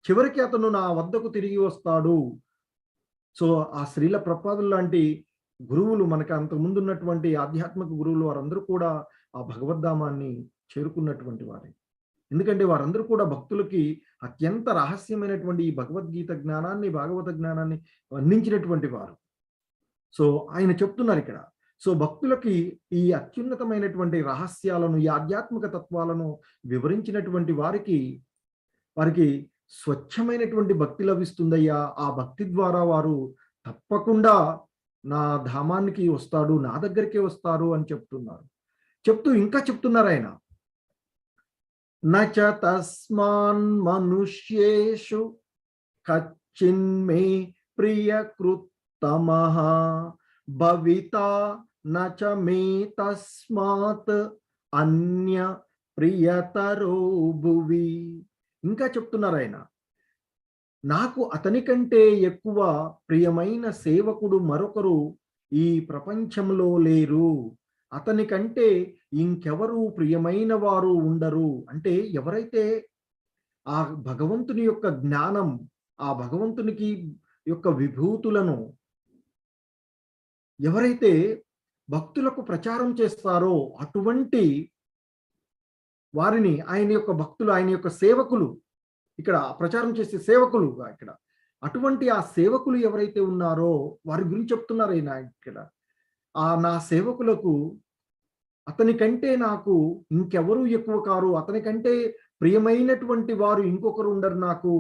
చివరికి అతను నా వద్దకు తిరిగి వస్తాడు. సో ఆ శ్రీల ప్రభుపాదులు లాంటి గురువులు, మనకు అంతకు ముందు ఉన్నటువంటి ఆధ్యాత్మిక గురువులు, వారందరూ కూడా ఆ భగవద్ధామాన్ని చేరుకున్నటువంటి వారే. ఎందుకంటే వారందరూ కూడా భక్తులకి అత్యంత రహస్యమైనటువంటి ఈ భగవద్గీత జ్ఞానాన్ని, భాగవత జ్ఞానాన్ని అందించినటువంటి వారు. సో ఆయన చెప్తున్నారు ఇక్కడ, సో భక్తులకి ఈ అత్యున్నతమైనటువంటి రహస్యాలను, ఈ ఆధ్యాత్మిక తత్వాలను వివరించినటువంటి వారికి స్వచ్ఛమైనటువంటి భక్తి లభిస్తుందయ్యా. ఆ భక్తి ద్వారా వారు తప్పకుండా నా ధామానికి వస్తాడు, నా దగ్గరికే వస్తారు అని చెప్తున్నారు. చెప్తూ ఇంకా చెప్తున్నారు ఆయన, నచ తస్మాన్ మనుష్యేషు కచ్చిన్మే ప్రియకృత్తమః భవితా నచ మే తస్మాత్ అన్య ప్రియతరో భువి. ఇంకా చెప్తున్నారు ఆయన, నాకు అతని కంటే ఎక్కువ ప్రియమైన సేవకుడు మరొకరు ఈ ప్రపంచంలో లేరు. అతని కంటే ఇంకెవరు ప్రియమైన వారు ఉండరు. అంటే ఎవరైతే ఆ భగవంతుని యొక్క జ్ఞానం, ఆ భగవంతునికి యొక్క విభూతులను ఎవరైతే భక్తులకు ప్రచారం చేస్తారో, అటువంటి వారిని ఆయన యొక్క భక్తులు, ఆయన యొక్క సేవకులు, ఇక్కడ ప్రచారం చేసే సేవకులుగా ఇక్కడ అటువంటి ఆ సేవకులు ఎవరైతే ఉన్నారో వారి గురించి చెప్తున్నారు ఆయన ఇక్కడ. నా సేవకులకు అతని కంటే నాకు ఇంకెవరూ ఎక్కువ కారు, అతని కంటే ప్రియమైనటువంటి వారు ఇంకొకరు ఉండరు నాకు.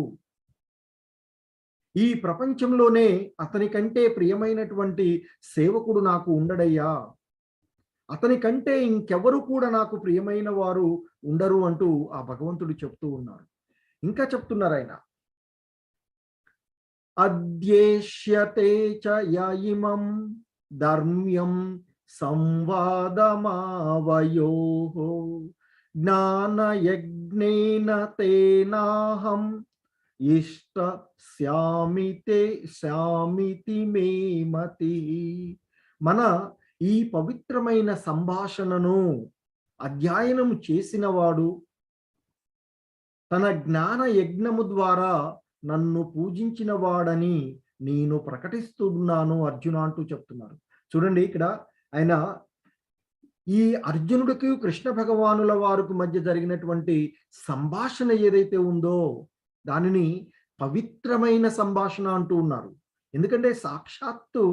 ఈ ప్రపంచంలోనే అతని కంటే ప్రియమైనటువంటి సేవకుడు నాకు ఉండడయ్యా. అతని కంటే ఇంకెవరు కూడా నాకు ప్రియమైన వారు ఉండరు అంటూ ఆ భగవంతుడు చెప్తూ ఉన్నారు. ఇంకా చెప్తున్నారు ఆయన, అద్యేష్యతే చ యయిమం ధర్మ్యం సంవాదమావయోః జ్ఞానయజ్ఞేన తేనాహం ఇష్ట శామితి మే మతి. మన ఈ పవిత్రమైన సంభాషణను అధ్యయనం చేసినవాడు తన జ్ఞాన యజ్ఞము ద్వారా నన్ను పూజించిన వాడని నేను ప్రకటిస్తున్నాను అర్జున అంటూ చెప్తున్నారు. చూడండి, ఇక్కడ ఆయన ఈ అర్జునుడికి కృష్ణ భగవానుల వారికి మధ్య జరిగినటువంటి సంభాషణ ఏదైతే ఉందో దానిని పవిత్రమైన సంభాషణ అంటూ ఉన్నారు. ఎందుకంటే సాక్షాత్తు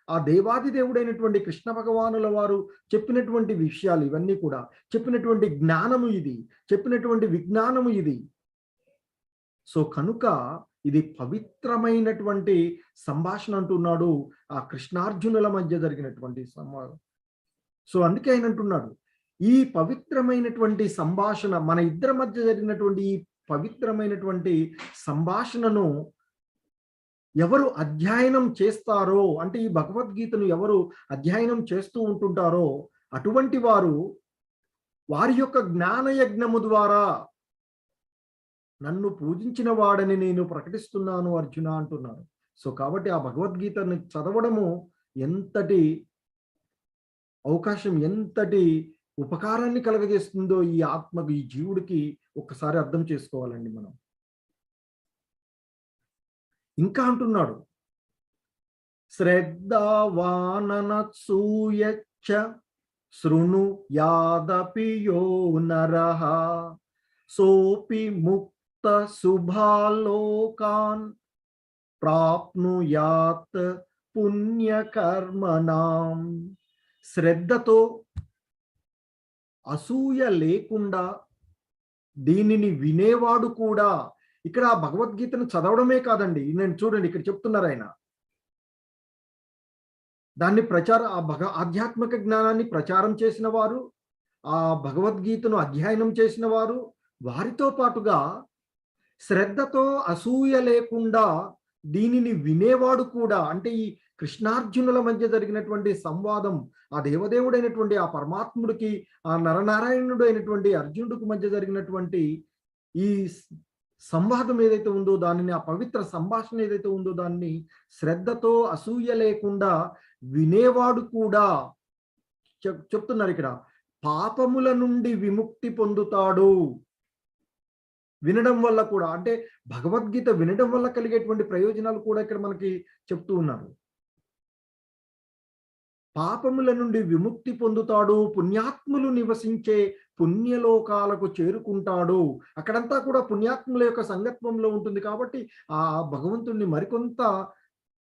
ఆ దేవాది దేవుడైనటువంటి కృష్ణ భగవానుల వారు చెప్పినటువంటి విషయాలు ఇవన్నీ కూడా, చెప్పినటువంటి జ్ఞానము ఇది, చెప్పినటువంటి విజ్ఞానము ఇది. సో కనుక ఇది పవిత్రమైనటువంటి సంభాషణ అంటున్నాడు ఆ కృష్ణార్జునుల మధ్య జరిగినటువంటి సంవాదం. సో అందుకే ఆయన అంటున్నాడు, ఈ పవిత్రమైనటువంటి సంభాషణ, మన ఇద్దరి మధ్య జరిగినటువంటి ఈ పవిత్రమైనటువంటి సంభాషణను ఎవరు అధ్యయనం చేస్తారో, అంటే ఈ భగవద్గీతను ఎవరు అధ్యయనం చేస్తూ ఉంటుంటారో అటువంటి వారు వారి యొక్క జ్ఞానయజ్ఞము ద్వారా నన్ను పూజించిన వాడని నేను ప్రకటిస్తున్నాను అర్జున అంటున్నారు. సో కాబట్టి ఆ భగవద్గీతను చదవడము ఎంతటి అవకాశం, ఎంతటి ఉపకారాన్ని కలగజేస్తుందో ఈ ఆత్మకు, ఈ జీవుడికి ఒక్కసారి అర్థం చేసుకోవాలండి మనం. ఇంకా అంటున్నాడు, శ్రద్ధావాననసూయచ్చ శృణు యాదపి యో నరః సోపి ముక్త శుభాలోకాన్ ప్రాప్నుయాత్ పుణ్యకర్మణాం. శ్రద్ధతో, అసూయ లేకుండా దీనిని వినేవాడు కూడా, ఇక్కడ ఆ భగవద్గీతను చదవడమే కాదండి, నేను చూడండి ఇక్కడ చెప్తున్నారు ఆయన, దాన్ని ఆధ్యాత్మిక జ్ఞానాన్ని ప్రచారం చేసిన వారు, ఆ భగవద్గీతను అధ్యయనం చేసిన వారు, వారితో పాటుగా శ్రద్ధతో అసూయ లేకుండా దీనిని వినేవాడు కూడా, అంటే ఈ కృష్ణార్జునుల మధ్య జరిగినటువంటి సంవాదం, ఆ దేవదేవుడైనటువంటి ఆ పరమాత్ముడికి ఆ నరనారాయణుడు అయినటువంటి అర్జునుడికి మధ్య జరిగినటువంటి ఈ సంవాదం ఏదైతే ఉందో దానిని, ఆ పవిత్ర సంభాషణ ఏదైతే ఉందో దాన్ని శ్రద్ధతో అసూయ లేకుండా వినేవాడు కూడా చెప్తున్నారు ఇక్కడ, పాపముల నుండి విముక్తి పొందుతాడు. వినడం వల్ల కూడా, అంటే భగవద్గీత వినడం వల్ల కలిగేటువంటి ప్రయోజనాలు కూడా ఇక్కడ మనకి చెప్తూ ఉన్నారు. పాపముల నుండి విముక్తి పొందుతాడు, పుణ్యాత్ములు నివసించే పుణ్యలోకాలకు చేరుకుంటాడు. అక్కడంతా కూడా పుణ్యాత్ముల యొక్క సంగత్వంలో ఉంటుంది కాబట్టి ఆ భగవంతుడిని మరికొంత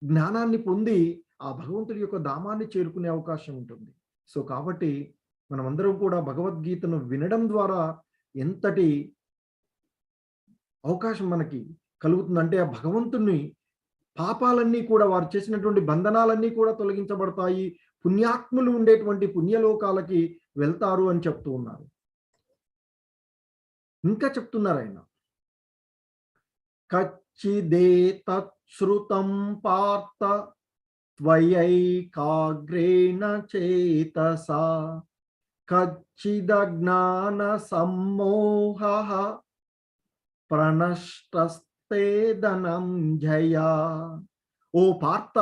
జ్ఞానాన్ని పొంది ఆ భగవంతుడి యొక్క ధామాన్ని చేరుకునే అవకాశం ఉంటుంది. సో కాబట్టి మనమందరం కూడా భగవద్గీతను వినడం ద్వారా ఎంతటి అవకాశం మనకి కలుగుతుందంటే, ఆ భగవంతుని పాపాలన్నీ కూడా, వారు చేసినటువంటి బంధనాలన్నీ కూడా తొలగించబడతాయి, పుణ్యాత్ములు ఉండేటువంటి పుణ్యలోకాలకి వెళ్తారు అని చెప్తూ ఉన్నారు. ఇంకా చెప్తున్నారు ఆయన, కచ్చిదేతశ్రుతం పార్థ త్వయైకాగ్రేణ చేతసా కచ్చిదజ్ఞాన సమ్మోహః ప్రణష్టస్తే ధనంజయ. ఓ పార్థ,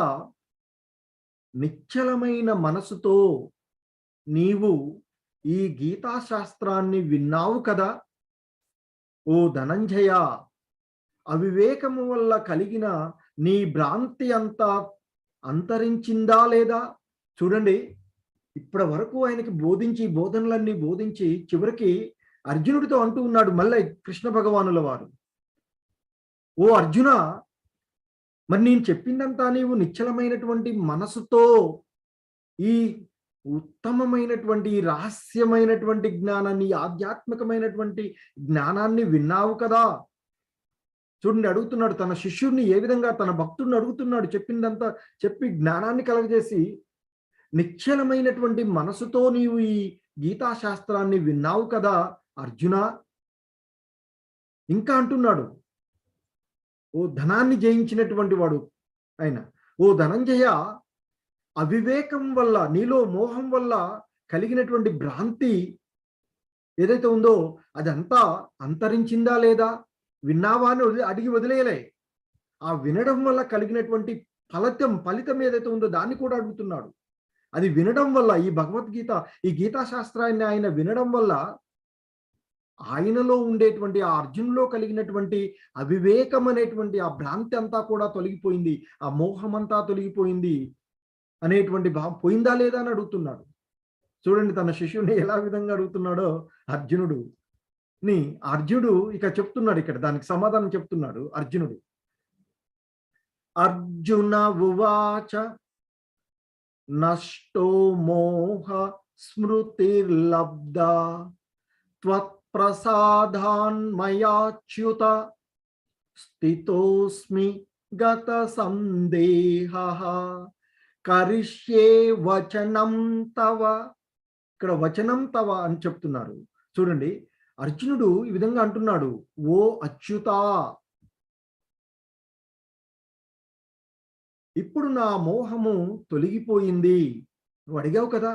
నిశ్చలమైన మనసుతో నీవు ఈ గీతాశాస్త్రాన్ని విన్నావు కదా. ఓ ధనంజయ, అవివేకము వల్ల కలిగిన నీ భ్రాంతి అంతా అంతరించిందా లేదా? చూడండి, ఇప్పటి వరకు ఆయనకి బోధనలన్నీ బోధించి చివరికి అర్జునుడితో అంటూ ఉన్నాడు మళ్ళీ కృష్ణ భగవానుల వారు, ఓ అర్జున, మరి నేను చెప్పిందంతా నీవు నిశ్చలమైనటువంటి మనసుతో ఈ ఉత్తమమైనటువంటి రహస్యమైనటువంటి జ్ఞానాన్ని, ఆధ్యాత్మికమైనటువంటి జ్ఞానాన్ని విన్నావు కదా. చూడండి, అడుగుతున్నాడు తన శిష్యుడిని, ఏ విధంగా తన భక్తుడిని అడుగుతున్నాడు, చెప్పిందంతా చెప్పి జ్ఞానాన్ని కలగజేసి, నిశ్చలమైనటువంటి మనసుతో నీవు ఈ గీతాశాస్త్రాన్ని విన్నావు కదా అర్జున. ఇంకా అంటున్నాడు, ఓ ధనాన్ని జయించినటువంటి వాడు ఆయన. ఓ ధనంజయ, అవివేకం వల్ల, నీలో మోహం వల్ల కలిగినటువంటి భ్రాంతి ఏదైతే ఉందో అదంతా అంతరించిందా లేదా? విన్నావా అని అడిగి వదిలేయలే. ఆ వినడం వల్ల కలిగినటువంటి ఫలితం ఏదైతే ఉందో దాన్ని కూడా అడుగుతున్నాడు. అది వినడం వల్ల, ఈ భగవద్గీత, ఈ గీతా శాస్త్రాన్ని ఆయన వినడం వల్ల ఆయనలో ఉండేటువంటి, ఆ అర్జునులో కలిగినటువంటి అవివేకం అనేటువంటి ఆ భ్రాంతి అంతా కూడా తొలగిపోయింది, ఆ మోహం అంతా తొలగిపోయింది అనేటువంటి పోయిందా లేదా అని అడుగుతున్నాడు. చూడండి తన శిష్యుని ఎలా విధంగా అడుగుతున్నాడో అర్జునుడు. అర్జునుడు ఇక చెప్తున్నాడు, ఇక్కడ దానికి సమాధానం చెప్తున్నాడు అర్జునుడు. అర్జున ఉవాచ నష్టో మోహ స్మృతిర్లబ్ధ త్వత్ప్రసాదాన్మయాచ్యుత స్థితోస్మి గత సందేహః కరిష్యే వచనం తవ. ఇక్కడ వచనం తవ అని చెప్తున్నారు. చూడండి, అర్జునుడు ఈ విధంగా అంటున్నాడు, ఓ అచ్యుత, ఇప్పుడు నా మోహము తొలగిపోయింది. నువ్వు అడిగావు కదా,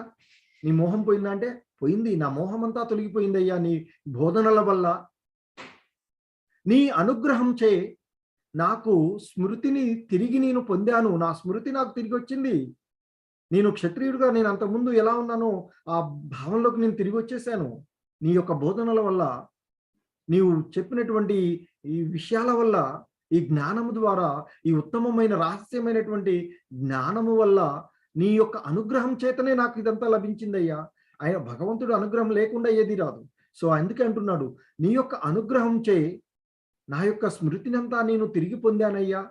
నీ మోహం పోయిందా అంటే పోయింది. నా మోహం అంతా తొలగిపోయిందయ్యా నీ బోధనల వల్ల. నీ అనుగ్రహం చే నాకు స్మృతిని తిరిగి నేను పొందాను. నా స్మృతి నాకు తిరిగి వచ్చింది. నేను క్షత్రియుడిగా నేను అంతకుముందు ఎలా ఉన్నానో ఆ భావంలోకి నేను తిరిగి వచ్చేసాను. నీ యొక్క బోధనల వల్ల, నీవు చెప్పినటువంటి ఈ విషయాల వల్ల, ఈ జ్ఞానము ద్వారా, ఈ ఉత్తమమైన రహస్యమైనటువంటి జ్ఞానము వల్ల, నీ యొక్క అనుగ్రహం చేతనే నాకు ఇదంతా లభించిందయ్యా. ఆయన భగవంతుడు అనుగ్రహం లేకుండా ఏది రాదు. సో అందుకే అంటున్నాడు, నీ యొక్క అనుగ్రహం చే నా యొక్క స్మృతినంతా నేను తిరిగి పొందానయ్యా.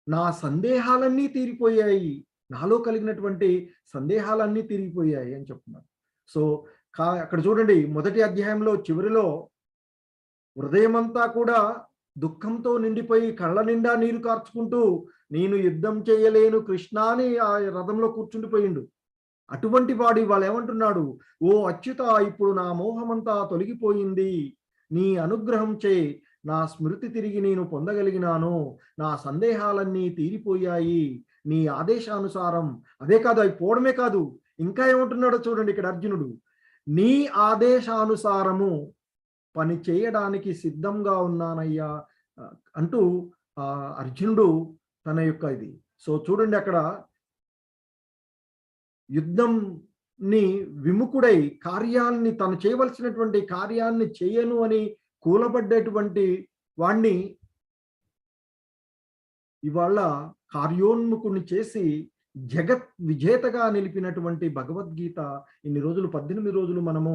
నా సందేహాలన్నీ తీరిపోయాయి, నాలో కలిగినటువంటి సందేహాలన్నీ తీరిపోయాయి అని చెప్తున్నాడు. సో అక్కడ చూడండి, మొదటి అధ్యాయంలో చివరిలో హృదయమంతా కూడా దుఃఖంతో నిండిపోయి కళ్ళ నిండా నీరు కార్చుకుంటూ, నేను యుద్ధం చేయలేను కృష్ణ అని ఆ రథంలో కూర్చుండిపోయిండు. అటువంటి వాడు వాళ్ళు ఏమంటున్నాడు, ఓ అచ్యుత, ఇప్పుడు నా మోహమంతా తొలగిపోయింది. నీ అనుగ్రహం చే నా స్మృతి తిరిగి నేను పొందగలిగినాను. నా సందేహాలన్నీ తీరిపోయాయి నీ ఆదేశానుసారం. అదే కాదు, అవి పోవడమే కాదు, ఇంకా ఏమంటున్నాడో చూడండి ఇక్కడ అర్జునుడు, నీ ఆదేశానుసారము పని చేయడానికి సిద్ధంగా ఉన్నానయ్యా అంటూ అర్జునుడు తన యొక్క ఇది. సో చూడండి, అక్కడ యుద్ధంని విముఖుడై కార్యాన్ని, తను చేయవలసినటువంటి కార్యాన్ని చేయను అని కూలబడ్డేటువంటి వాణ్ణి ఇవాళ కార్యోన్ముఖుని చేసి జగత్ విజేతగా నిలిపినటువంటి భగవద్గీత ఇన్ని రోజులు, 18 రోజులు మనము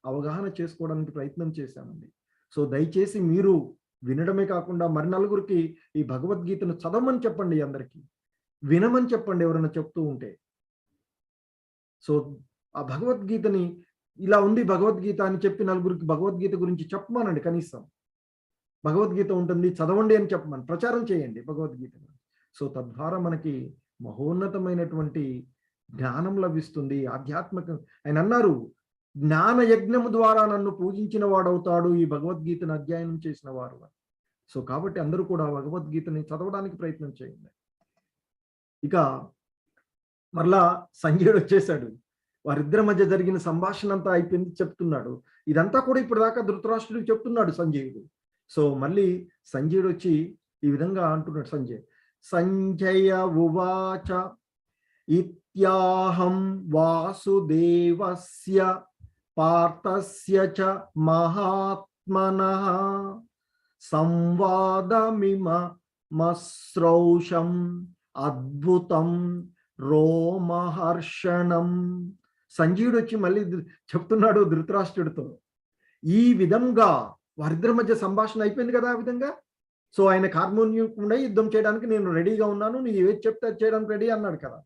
అవగాహన చేసుకోవడానికి ప్రయత్నం చేశామండి. సో దయచేసి మీరు వినడమే కాకుండా మరి నలుగురికి ఈ భగవద్గీతను చదవమని చెప్పండి, అందరికీ వినమని చెప్పండి ఎవరైనా చెప్తూ ఉంటే. సో ఆ భగవద్గీతని ఇలా ఉంది భగవద్గీత అని చెప్పి నలుగురికి భగవద్గీత గురించి చెప్పమానండి. కనీసం భగవద్గీత ఉంటుంది చదవండి అని చెప్పమని ప్రచారం చేయండి భగవద్గీత. సో తద్వారా మనకి మహోన్నతమైనటువంటి జ్ఞానం లభిస్తుంది, ఆధ్యాత్మిక. ఆయన అన్నారు, జ్ఞాన యజ్ఞము ద్వారా నన్ను పూజించిన వాడవుతాడు ఈ భగవద్గీతను అధ్యయనం చేసిన వారు. సో కాబట్టి అందరూ కూడా భగవద్గీతని చదవడానికి ప్రయత్నం చేయండి. ఇక మరలా సంజయుడు వచ్చేసాడు. వారిద్దరి మధ్య జరిగిన సంభాషణ అంతా అయిపోయింది చెప్తున్నాడు. ఇదంతా కూడా ఇప్పుడు దాకా ధృతరాష్ట్రుడికి చెప్తున్నాడు సంజయుడు. సో మళ్ళీ సంజయుడు వచ్చి ఈ విధంగా అంటున్నాడు. సంజయ ఉవాచ ఇత్యాహం వాసుదేవస్య పార్థస్య చ మహాత్మనః సంవాదమిమమశ్రౌషం అద్భుతం రోమహర్షణం. సంజయుడు వచ్చి మళ్ళీ చెప్తున్నాడు ధృతరాష్ట్రుడితో, ఈ విధంగా వారిద్దరి మధ్య సంభాషణ అయిపోయింది కదా. ఆ విధంగా సో ఆయన కార్మోన్యుకుండా యుద్ధం చేయడానికి నేను రెడీగా ఉన్నాను, నీ ఏది చెప్తే చేయడానికి రెడీ అన్నాడు కదా.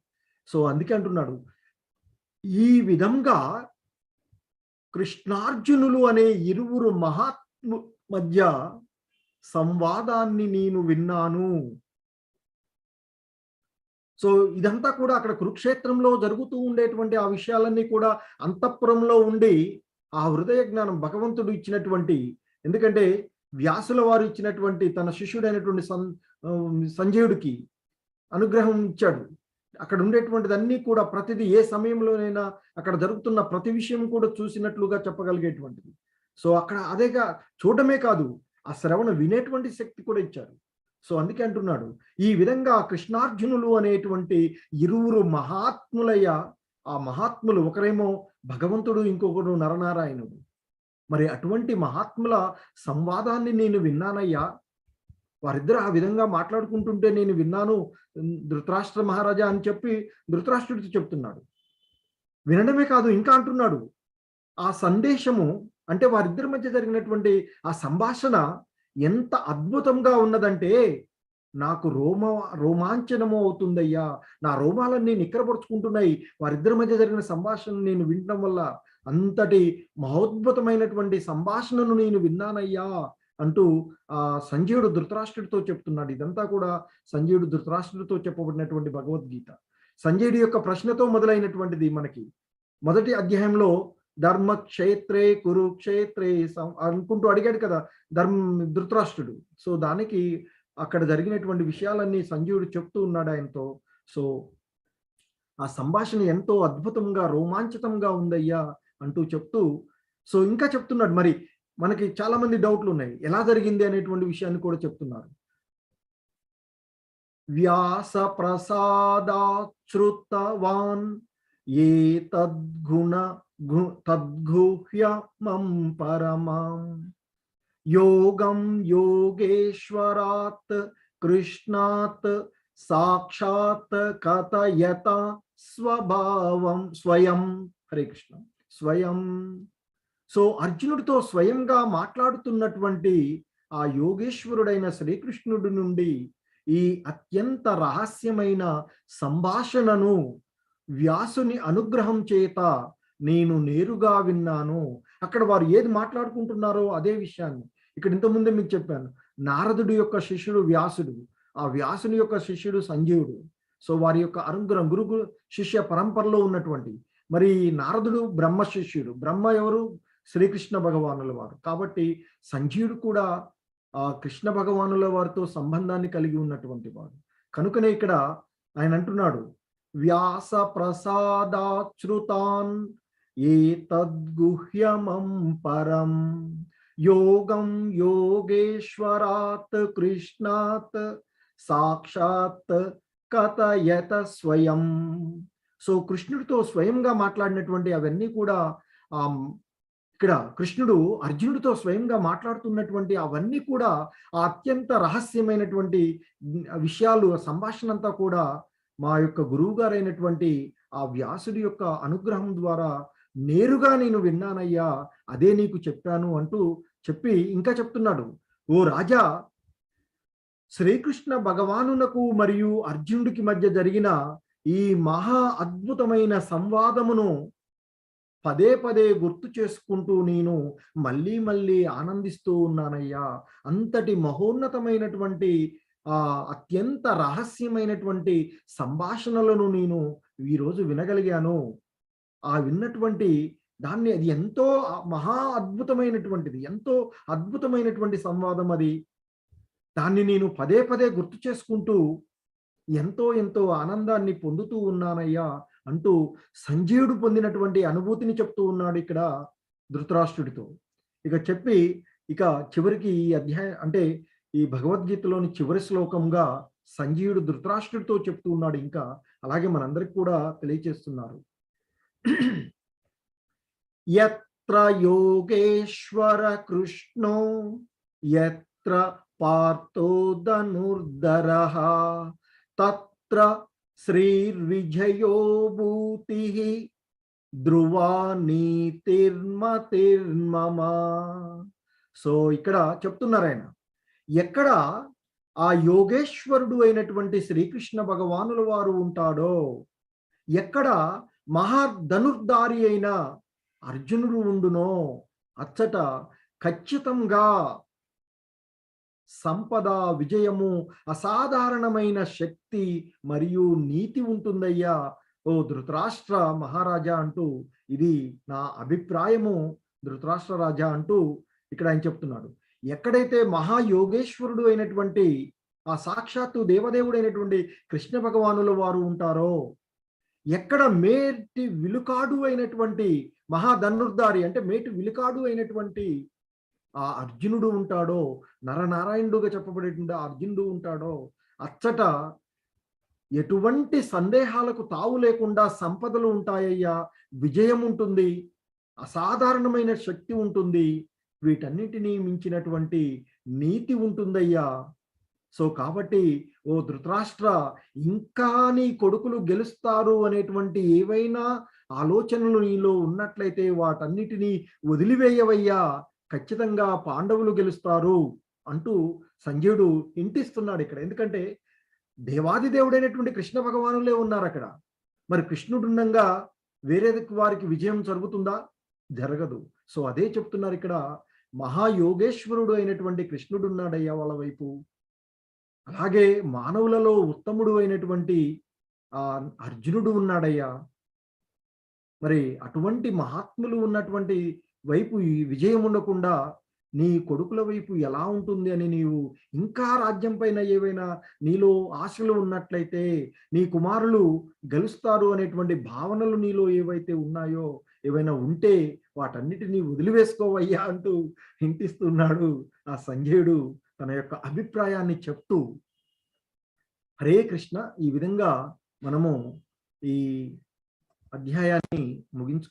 సో అందుకే అంటున్నాడు, ఈ విధంగా కృష్ణార్జునులు అనే ఇరువురు మహాత్ము మధ్య సంవాదాన్ని నేను విన్నాను. సో ఇదంతా కూడా అక్కడ కురుక్షేత్రంలో జరుగుతూ ఉండేటువంటి ఆ విషయాలన్నీ కూడా అంతఃపురంలో ఉండి ఆ హృదయ జ్ఞానం భగవంతుడు ఇచ్చినటువంటి, ఎందుకంటే వ్యాసుల వారు ఇచ్చినటువంటి తన శిష్యుడైనటువంటి సంజయుడికి అనుగ్రహం ఇచ్చాడు. అక్కడ ఉండేటువంటిదన్నీ కూడా ప్రతిదీ ఏ సమయంలోనైనా అక్కడ జరుగుతున్న ప్రతి విషయం కూడా చూసినట్లుగా చెప్పగలిగేటువంటిది. సో అక్కడ అదేగా చూడడమే కాదు, ఆ శ్రవణ వినేటువంటి శక్తి కూడా ఇచ్చారు. సో అందుకే అంటున్నాడు, ఈ విధంగా కృష్ణార్జునులు అనేటువంటి ఇరువురు మహాత్ములయ్య. ఆ మహాత్ములు ఒకరేమో భగవంతుడు, ఇంకొకడు నరనారాయణుడు. మరి అటువంటి మహాత్ముల సంవాదాన్ని నేను విన్నానయ్యా. వారిద్దరు ఆ విధంగా మాట్లాడుకుంటుంటే నేను విన్నాను ధృతరాష్ట్ర మహారాజా అని చెప్పి ధృతరాష్ట్రుడితో చెప్తున్నాడు. వినడమే కాదు, ఇంకా అంటున్నాడు, ఆ సందేశము అంటే వారిద్దరి మధ్య జరిగినటువంటి ఆ సంభాషణ ఎంత అద్భుతంగా ఉన్నదంటే నాకు రోమాంచనము అవుతుందయ్యా. నా రోమాలన్నీ నిక్కరపరుచుకుంటున్నాయి వారిద్దరి మధ్య జరిగిన సంభాషణ నేను వినడం వల్ల. అంతటి మహోద్భుతమైనటువంటి సంభాషణను నేను విన్నానయ్యా అంటూ ఆ సంజయుడు ధృతరాష్ట్రుడితో చెప్తున్నాడు. ఇదంతా కూడా సంజయుడు ధృతరాష్ట్రుడితో చెప్పబడినటువంటి భగవద్గీత. సంజయుడి యొక్క ప్రశ్నతో మొదలైనటువంటిది. మనకి మొదటి అధ్యాయంలో ధర్మక్షేత్రే కురుక్షేత్రే అనుకుంటూ అడిగాడు కదా ధృతరాష్ట్రుడు. సో దానికి అక్కడ జరిగినటువంటి విషయాలన్నీ సంజయుడు చెప్తూ ఉన్నాడు ఆయనతో. సో ఆ సంభాషణ ఎంతో అద్భుతంగా రోమాంచితంగా ఉందయ్యా అంటూ చెప్తూ, సో ఇంకా చెప్తున్నాడు. మరి మనకి చాలా మంది డౌట్లు ఉన్నాయి, ఎలా జరిగింది అనేటువంటి విషయాన్ని కూడా చెప్తున్నారు. వ్యాస ప్రసాదాశ్రుతవాన్ ఏ తద్గుహ్యమం పరమాం యోగం యోగేశ్వరాత్ కృష్ణాత్ సాక్షాత్ కథయత స్వభావం స్వయం. హరే కృష్ణ. స్వయం. సో అర్జునుడితో స్వయంగా మాట్లాడుతున్నటువంటి ఆ యోగేశ్వరుడైన శ్రీకృష్ణుడి నుండి ఈ అత్యంత రహస్యమైన సంభాషణను వ్యాసుని అనుగ్రహం చేత నేను నేరుగా విన్నాను. అక్కడ వారు ఏది మాట్లాడుకుంటున్నారో అదే విషయాన్ని ఇక్కడ ఇంతకుముందే మీకు చెప్పాను. నారదుడి యొక్క శిష్యుడు వ్యాసుడు, ఆ వ్యాసుని యొక్క శిష్యుడు సంజయుడు. సో వారి యొక్క అనుగ్రహం గురు శిష్య పరంపరలో ఉన్నటువంటి, మరి నారదుడు బ్రహ్మ శిష్యుడు. బ్రహ్మ ఎవరు? శ్రీకృష్ణ భగవానుల వారు. కాబట్టి సంజయుడు కూడా ఆ కృష్ణ భగవానుల వారితో సంబంధాన్ని కలిగి ఉన్నటువంటి వాడు. కనుకనే ఇక్కడ ఆయన అంటున్నాడు, వ్యాస ప్రసాదాశ్రుతాన్ ఏ తద్గుహ్యమం పరం యోగం యోగేశ్వరాత్ కృష్ణాత్ సాక్షాత్ కథయత స్వయం. సో కృష్ణుడితో స్వయంగా మాట్లాడినటువంటి అవన్నీ కూడా ఇక్కడ కృష్ణుడు అర్జునుడితో స్వయంగా మాట్లాడుతున్నటువంటి అవన్నీ కూడా ఆ అత్యంత రహస్యమైనటువంటి విషయాలు, సంభాషణ అంతా కూడా మా యొక్క గురువు గారైనటువంటి ఆ వ్యాసుడి యొక్క అనుగ్రహం ద్వారా నేరుగా నేను విన్నానయ్యా, అదే నీకు చెప్పాను అంటూ చెప్పి ఇంకా చెప్తున్నాడు. ఓ రాజా, శ్రీకృష్ణ భగవానునకు మరియు అర్జునుడికి మధ్య జరిగిన ఈ మహా అద్భుతమైన సంవాదమును పదే పదే గుర్తు చేసుకుంటూ నేను మళ్ళీ మళ్ళీ ఆనందిస్తూ ఉన్నానయ్యా. అంతటి మహోన్నతమైనటువంటి అత్యంత రహస్యమైనటువంటి సంభాషణలను నేను ఈరోజు వినగలిగాను. ఆ విన్నటువంటి దాన్ని అది ఎంతో మహా అద్భుతమైనటువంటిది, ఎంతో అద్భుతమైనటువంటి సంవాదం అది. దాన్ని నేను పదే పదే గుర్తు చేసుకుంటూ ఎంతో ఎంతో ఆనందాన్ని పొందుతూ ఉన్నానయ్యా అంటూ సంజయుడు పొందినటువంటి అనుభూతిని చెప్తూ ఉన్నాడు ఇక్కడ ధృతరాష్ట్రుడితో. ఇక చెప్పి ఇక చివరికి ఈ అధ్యాయం అంటే ఈ భగవద్గీతలోని చివరి శ్లోకంగా సంజయుడు ధృతరాష్ట్రుడితో చెప్తూ ఉన్నాడు. ఇంకా అలాగే మనందరికి కూడా తెలియచేస్తున్నారు. యత్ర యోగేశ్వర కృష్ణో యత్ర పార్థో ధనుర్ధరః తత్ర శ్రీర్విజయో భూతిః ధ్రువా నీతిర్మతిర్మమ. సో ఇక్కడ చెప్తున్నారు ఆయన, ఎక్కడ ఆ యోగేశ్వరుడు అయినటువంటి శ్రీకృష్ణ భగవానుల వారు ఉంటాడో, ఎక్కడ మహాధనుర్ధారి అయిన అర్జునుడు ఉండునో అచ్చట ఖచ్చితంగా సంపద, విజయము, అసాధారణమైన శక్తి మరియు నీతి ఉంటుందయ్యా ఓ ధృతరాష్ట్ర మహారాజా అంటూ, ఇది నా అభిప్రాయము ధృతరాష్ట్ర రాజా అంటూ ఇక్కడ ఆయన చెప్తున్నాడు. ఎక్కడైతే మహాయోగేశ్వరుడు అయినటువంటి ఆ సాక్షాత్తు దేవదేవుడు అయినటువంటి కృష్ణ భగవానుల వారు ఉంటారో, ఎక్కడ మేటి విలుకాడు అయినటువంటి మహాధనుర్ధారి అంటే మేటి విలుకాడు అయినటువంటి ఆ అర్జునుడు ఉంటాడో, నరనారాయణుడుగా చెప్పబడేటువంటి ఆ అర్జునుడు ఉంటాడో, అచ్చట ఎటువంటి సందేహాలకు తావు లేకుండా సంపదలు ఉంటాయ్యా, విజయం ఉంటుంది, అసాధారణమైన శక్తి ఉంటుంది, వీటన్నిటినీ మించినటువంటి నీతి ఉంటుందయ్యా. సో కాబట్టి ఓ ధృతరాష్ట్ర, ఇంకా నీ కొడుకులు గెలుస్తారు అనేటువంటి ఏవైనా ఆలోచనలు నీలో ఉన్నట్లయితే వాటన్నిటినీ వదిలివేయవయ్యా, ఖచ్చితంగా పాండవులు గెలుస్తారు అంటూ సంజయుడు ఇంటిస్తున్నాడు ఇక్కడ. ఎందుకంటే దేవాది దేవుడైనటువంటి కృష్ణ భగవానులే ఉన్నారు అక్కడ. మరి కృష్ణుడుండంగా వేరే వారికి విజయం జరుగుతుందా? జరగదు. సో అదే చెప్తున్నారు ఇక్కడ, మహాయోగేశ్వరుడు అయినటువంటి కృష్ణుడున్నాడయ్యా వాళ్ళ వైపు. అలాగే మానవులలో ఉత్తముడు అయినటువంటి ఆ అర్జునుడు ఉన్నాడయ్యా. మరి అటువంటి మహాత్ములు ఉన్నటువంటి వైపు ఈ విజయం ఉండకుండా నీ కొడుకుల వైపు ఎలా ఉంటుంది అని నీవు ఇంకా రాజ్యం పైన ఏవైనా నీలో ఆశలు ఉన్నట్లయితే, నీ కుమారులు గెలుస్తారు అనేటువంటి భావనలు నీలో ఏవైతే ఉన్నాయో, ఏవైనా ఉంటే వాటన్నిటినీ వదిలివేసుకోవయ్యా అంటూ హింటిస్తున్నాడు ఆ సంజయుడు తన యొక్క అభిప్రాయాన్ని చెప్తూ. హరే కృష్ణ. ఈ విధంగా మనము ఈ అధ్యాయాన్ని ముగించుకో